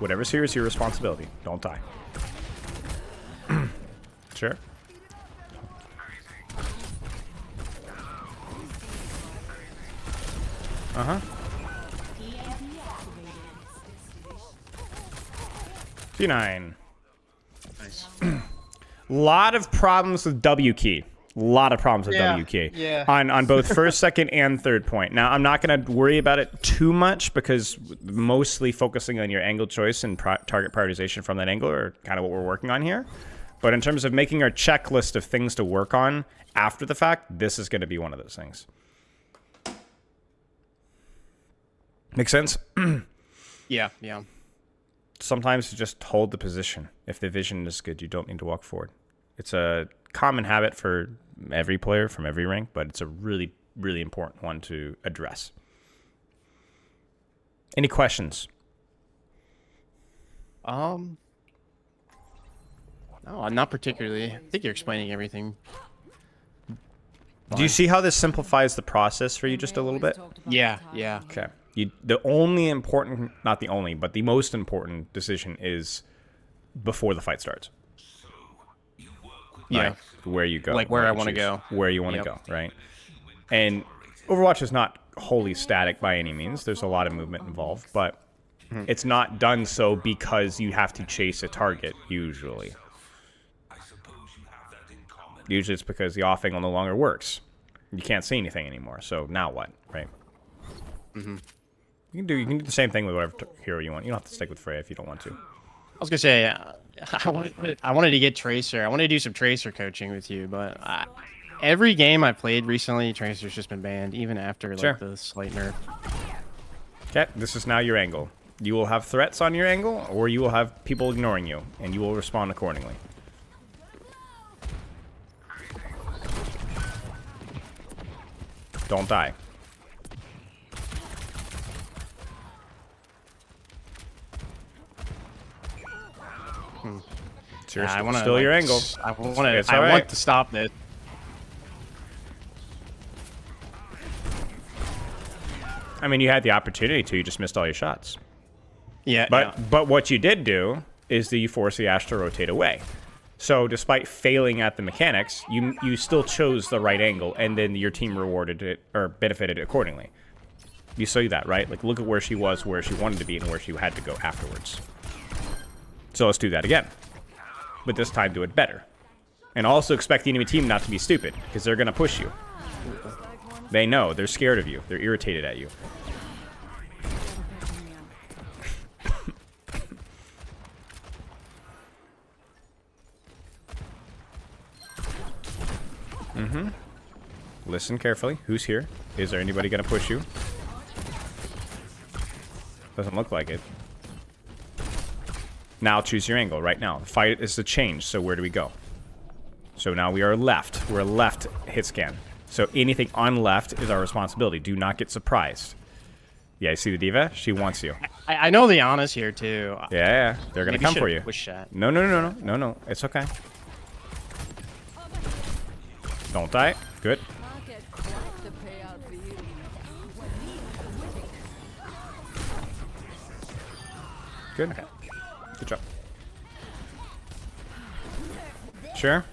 Whatever's here is your responsibility. Don't die. Sure. C9. Nice. Lot of problems with W key. W key. Yeah. On both first, second, and third point. Now, I'm not going to worry about it too much because mostly focusing on your angle choice and target prioritization from that angle are kind of what we're working on here. But in terms of making our checklist of things to work on after the fact, this is going to be one of those things. Make sense? Yeah. Sometimes you just hold the position. If the vision is good, you don't need to walk forward. It's a common habit for every player from every rank, but it's a really, really important one to address. Any questions? No, not particularly. I think you're explaining everything. Do you see how this simplifies the process for you just a little bit? Yeah, yeah. Okay. The only important, not the only, but the most important decision is before the fight starts. Yeah. Right? Where you go. Like where I want to go. Where you want to go, right? And Overwatch is not wholly static by any means. There's a lot of movement involved, but it's not done so because you have to chase a target, usually. Usually it's because the off angle no longer works. You can't see anything anymore, so now what, right? You can do the same thing with whatever hero you want. You don't have to stick with Freya if you don't want to. I was gonna say I wanted to get Tracer. I wanted to do some Tracer coaching with you, but every game I played recently, Tracer's just been banned, even after like the slight nerf. Okay, this is now your angle. You will have threats on your angle, or you will have people ignoring you, and you will respond accordingly. Don't die. Seriously, I still your angle. I want to stop this. I mean, you had the opportunity to. You just missed all your shots. Yeah. But what you did do is that you forced the Ashe to rotate away. So despite failing at the mechanics, you still chose the right angle, and then your team rewarded it or benefited accordingly. You saw that, right? Like, look at where she was, where she wanted to be, and where she had to go afterwards. So let's do that again. But this time do it better. And also expect the enemy team not to be stupid, because they're going to push you. They know. They're scared of you. They're irritated at you. Listen carefully. Who's here? Is there anybody going to push you? Doesn't look like it. Now choose your angle right now. The fight is the change, so where do we go? So now we are left. We're a left hit scan. So anything on left is our responsibility. Do not get surprised. Yeah, you see the diva? She wants you. I know the Ana's here too. Yeah. They're going to come for you. No. It's okay. Don't die. Good. Good. Okay. Good job. Sure.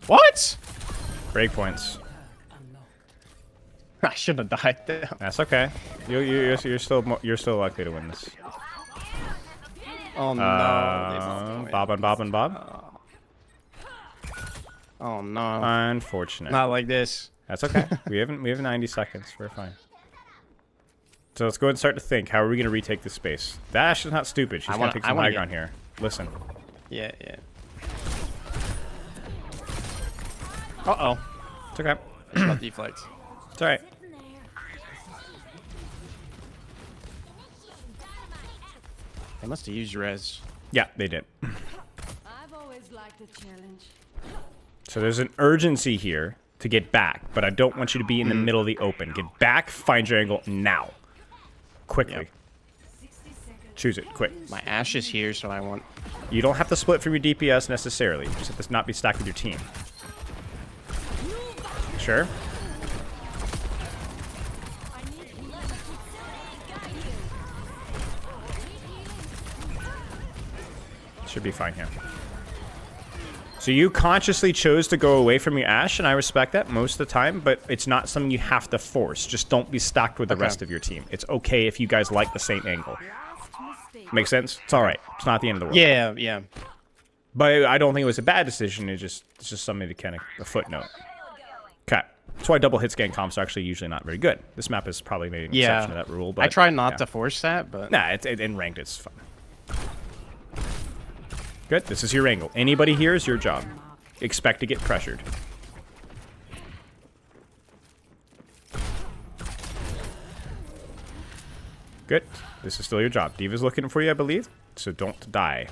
What? Breakpoints. I shouldn't have died there. That's okay. You're still likely to win this. Oh no. Bob and Bob and Bob. Oh no. Unfortunate. Not like this. That's okay. we have 90 seconds. We're fine. So let's go ahead and start to think. How are we going to retake this space? The Ashe is not stupid. She's going to take some high ground here. Listen. Yeah. Uh-oh. It's okay. It's not deflect. It's alright. They must have used res. Yeah, they did. I've always liked a challenge. So there's an urgency here to get back, but I don't want you to be in the middle of the open. Get back, find your angle now. Quickly. Yep. Choose it, quick. My Ashe is here, so I want... You don't have to split from your DPS necessarily. You just have to not be stacked with your team. Sure. Should be fine here. So you consciously chose to go away from your Ashe, and I respect that most of the time, but it's not something you have to force. Just don't be stacked with the rest of your team. It's okay if you guys like the same angle. Make sense? It's alright. It's not the end of the world. Yeah. But I don't think it was a bad decision. It's just something to kind of a footnote. Okay. That's why double hit scan comps are actually usually not very good. This map has probably made an exception to that rule. But I try not to force that, but... Nah, in ranked it's fun. Good. This is your angle. Anybody here is your job. Expect to get pressured. Good. This is still your job. Diva's looking for you, I believe. So don't die.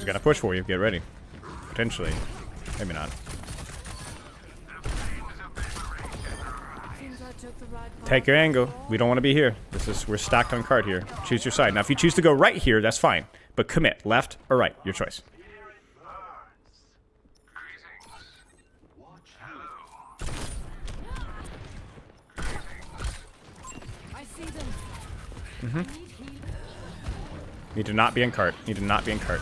She's gonna push for you. Get ready. Potentially. Maybe not. Seems I took the right path. Take your angle. We don't want to be here. We're stacked on card here. Choose your side. Now, if you choose to go right here, that's fine. But commit. Left or right. Your choice. I see them. Need to not be in cart. Need to not be in cart.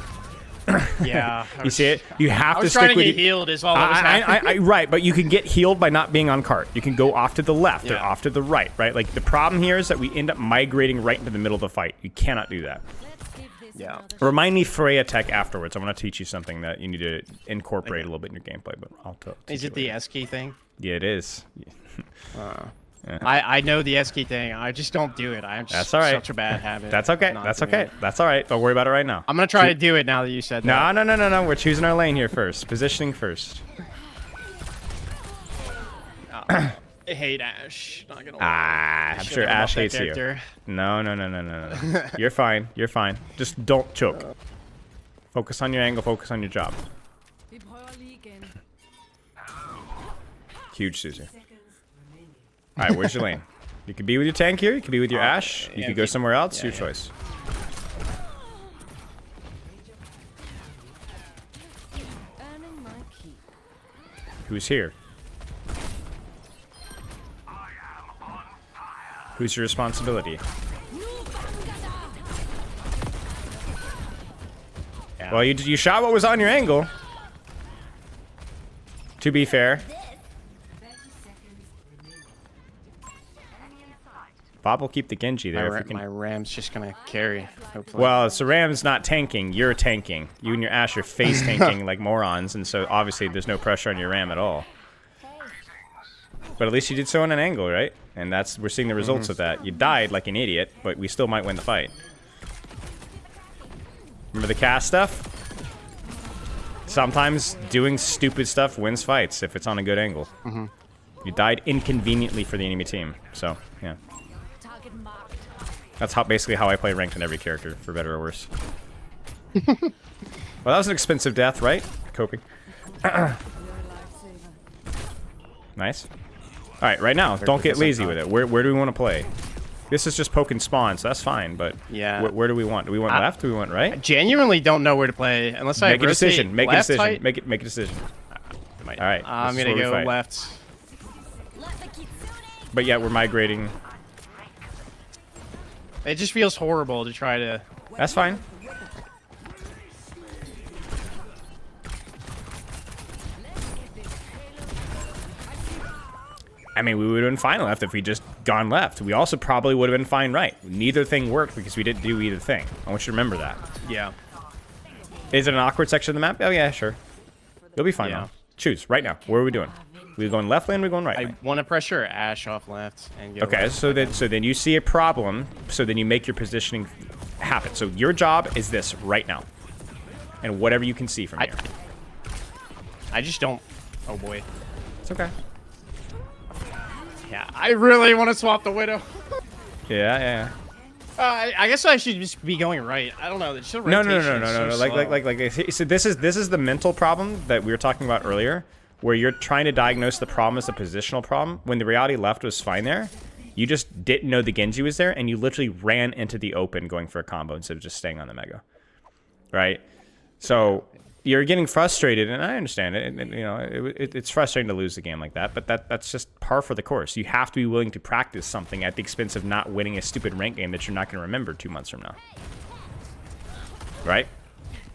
Yeah. You see it? You have I to was stick trying to with get you. healed is all that was happening. Right, but you can get healed by not being on cart. You can go off to the left or Yeah. off to the right, right? Like, the problem here is that we end up migrating right into the middle of the fight. You cannot do that. Let's give this Yeah. another Remind me Freya tech afterwards. I'm going to teach you something that you need to incorporate a little bit in your gameplay, but I'll tell Is it the S key thing? Yeah, it is. I know the S key thing. I just don't do it. I'm just That's all right. such a bad habit. That's okay. not That's doing okay. it. That's all right. Don't worry about it right now. I'm gonna try to do it now that you said that. No. We're choosing our lane here first. Positioning first. I hate Ash. Not gonna lie. I'm Should've sure never Ash buffed that hates you. character. No. You're fine. You're fine. Just don't choke. Focus on your angle. Focus on your job. Vi prøver lige igen. Huge, Susie. All right, where's your lane? You could be with your tank here. You could be with your Ash. You could go somewhere else. Your choice. Earning my keep. Who's here? Who's your responsibility? Yeah. Well, you shot what was on your angle. To be fair. Bob will keep the Genji there if we My can. Ram's just gonna carry. Hopefully. Well, so Ram's not tanking. You're tanking. You and your Ash are face tanking like morons, and so obviously there's no pressure on your Ram at all. But at least you did so on an angle, right? And we're seeing the results of that. You died like an idiot, but we still might win the fight. Remember the cast stuff? Sometimes doing stupid stuff wins fights if it's on a good angle. You died inconveniently for the enemy team, so yeah. Target marked. That's basically how I play ranked in every character, for better or worse. Well, that was an expensive death, right? Coping. You're a lifesaver. Nice. All right, right now, don't get lazy with it. Where do we want to play? This is just poke and spawn, so that's fine, but Yeah. where do we want? Do we want left? Do we want right? Genuinely don't know where to play unless I Make a rotate decision. Make a left decision. height. Make a decision. All right, I'm this is gonna where we go fight. left. But yet we're migrating. It just feels horrible to try to. That's fine. I mean, we would have been fine left if we just gone left. We also probably would have been fine right. Neither thing worked because we didn't do either thing. I want you to remember that. Yeah. Is it an awkward section of the map? Oh, yeah, sure. You'll be fine Yeah. now. Choose right now. Where are we doing? We going left lane or we going right I lane? want to pressure Ash off left and go. Okay, left. so then you see a problem, so then you make your positioning happen. So your job is this right now. And whatever you can see from here. I just don't. Oh boy. It's okay. Yeah, I really want to swap the Widow. Yeah. I guess I should just be going right. I don't know. It's just No. rotation is so slow. Like. So this is the mental problem that we were talking about earlier, where you're trying to diagnose the problem as a positional problem when the reality left was fine there. You just didn't know the Genji was there, and you literally ran into the open going for a combo instead of just staying on the Mega. Right? So you're getting frustrated, and I understand it. It's frustrating to lose the game like that, but that's just par for the course. You have to be willing to practice something at the expense of not winning a stupid rank game that you're not going to remember 2 months from now. Right?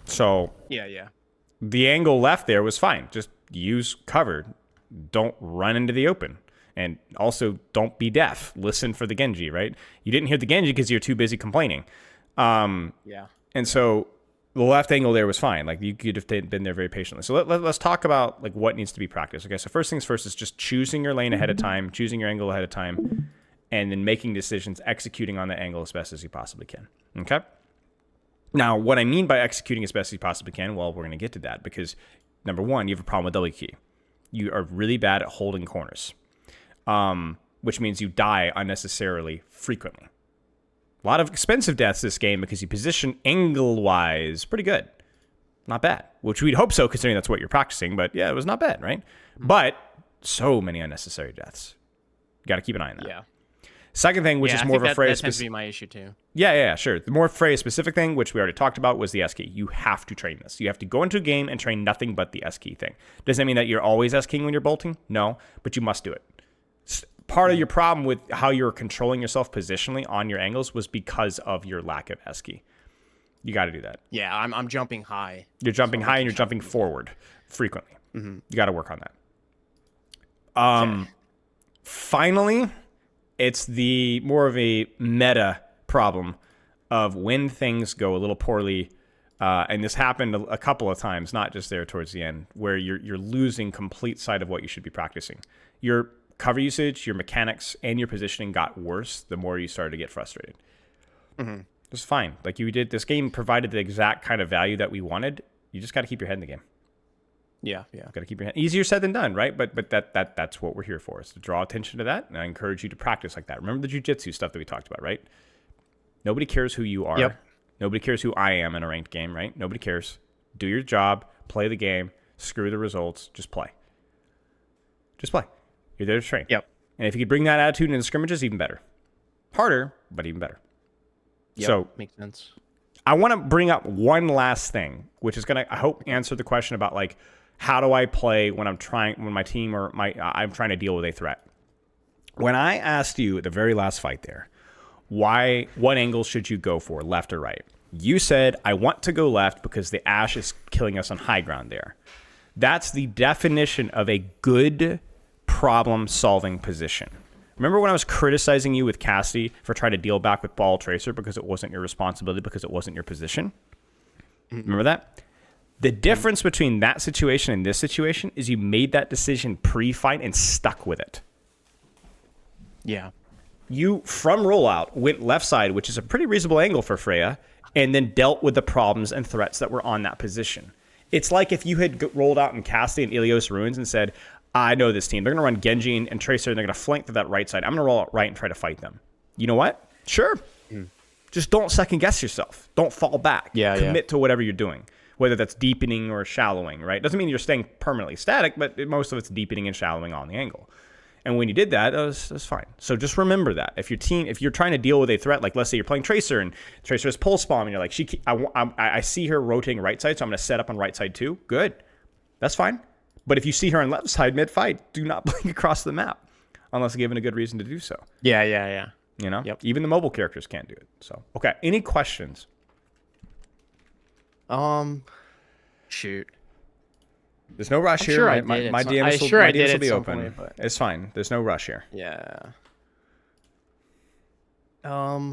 So Yeah. the angle left there was fine. Just use cover. Don't run into the open. And also, don't be deaf. Listen for the Genji, right? You didn't hear the Genji because you're too busy complaining. Yeah. And so the left angle there was fine. Like, you could have been there very patiently. So let's talk about like what needs to be practiced. Okay, so first things first is just choosing your lane ahead of time, choosing your angle ahead of time, and then making decisions, executing on the angle as best as you possibly can. Okay? Now, what I mean by executing as best as you possibly can, well, we're going to get to that because, number one, you have a problem with W key. You are really bad at holding corners, which means you die unnecessarily frequently. A lot of expensive deaths this game because you position angle-wise pretty good. Not bad. Which we'd hope so, considering that's what you're practicing. But yeah, it was not bad, right? But so many unnecessary deaths. You got to keep an eye on that. Yeah. Second thing, which is more of a Freja that tends to be my issue too. Yeah, sure. The more Freja specific thing, which we already talked about, was the S key. You have to train this. You have to go into a game and train nothing but the S key thing. Does that mean that you're always S keying when you're bolting? No, but you must do it. Part of your problem with how you're controlling yourself positionally on your angles was because of your lack of S key. You got to do that. Yeah, I'm jumping high. You're jumping high and you're jumping forward frequently. You got to work on that. Finally, it's the more of a meta problem of when things go a little poorly, and this happened a couple of times, not just there towards the end, where you're losing complete sight of what you should be practicing. Your cover usage, your mechanics, and your positioning got worse the more you started to get frustrated. It was fine. Like you did, this game provided the exact kind of value that we wanted. You just got to keep your head in the game. Yeah. Got to keep your head. Easier said than done, right? But that's what we're here for, is to draw attention to that, and I encourage you to practice like that. Remember the jiu-jitsu stuff that we talked about, right? Nobody cares who you are. Yep. Nobody cares who I am in a ranked game, right? Nobody cares. Do your job, play the game, screw the results, just play. Just play. You're there to train. Yep. And if you could bring that attitude into scrimmages, even better. Harder, but even better. Yep. So Makes sense. I want to bring up one last thing, which is going to, I hope, answer the question about like, how do I play when I'm trying to deal with a threat? When I asked you at the very last fight there, what angle should you go for, left or right? You said, I want to go left because the ash is killing us on high ground there. That's the definition of a good problem-solving position. Remember when I was criticizing you with Cassidy for trying to deal back with ball tracer because it wasn't your responsibility, because it wasn't your position? Remember that? The difference between that situation and this situation is you made that decision pre-fight and stuck with it. Yeah. You, from rollout, went left side, which is a pretty reasonable angle for Freja, and then dealt with the problems and threats that were on that position. It's like if you had rolled out in Cassidy and Ilios Ruins and said, I know this team. They're going to run Genji and Tracer, and they're going to flank to that right side. I'm going to roll out right and try to fight them. You know what? Sure. Just don't second guess yourself. Don't fall back. Commit to whatever you're doing, whether that's deepening or shallowing, right? Doesn't mean you're staying permanently static, but most of it's deepening and shallowing on the angle. And when you did that, that's fine. So just remember that. If you're trying to deal with a threat, like let's say you're playing Tracer and Tracer has pulse bomb, and you're like, I see her rotating right side, so I'm going to set up on right side too. Good. That's fine. But if you see her on left side mid-fight, do not blink across the map unless given a good reason to do so. Yeah. You know? Yep. Even the mobile characters can't do it. So, okay. Any questions? Shoot. There's no rush here. Sure my I did. DMs will be open. Point, it's fine. There's no rush here. Yeah. I'm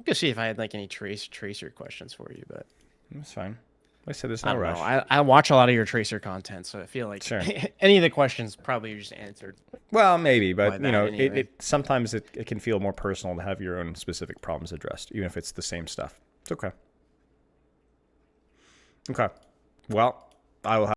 gonna see if I had like any tracer questions for you, but That's fine. Like I said, there's I no don't rush. know. I watch a lot of your tracer content, so I feel like Sure. any of the questions probably are just answered. Well, maybe, but By you know, that anyway. sometimes it can feel more personal to have your own specific problems addressed, even if it's the same stuff. It's okay. Okay. Well, I will have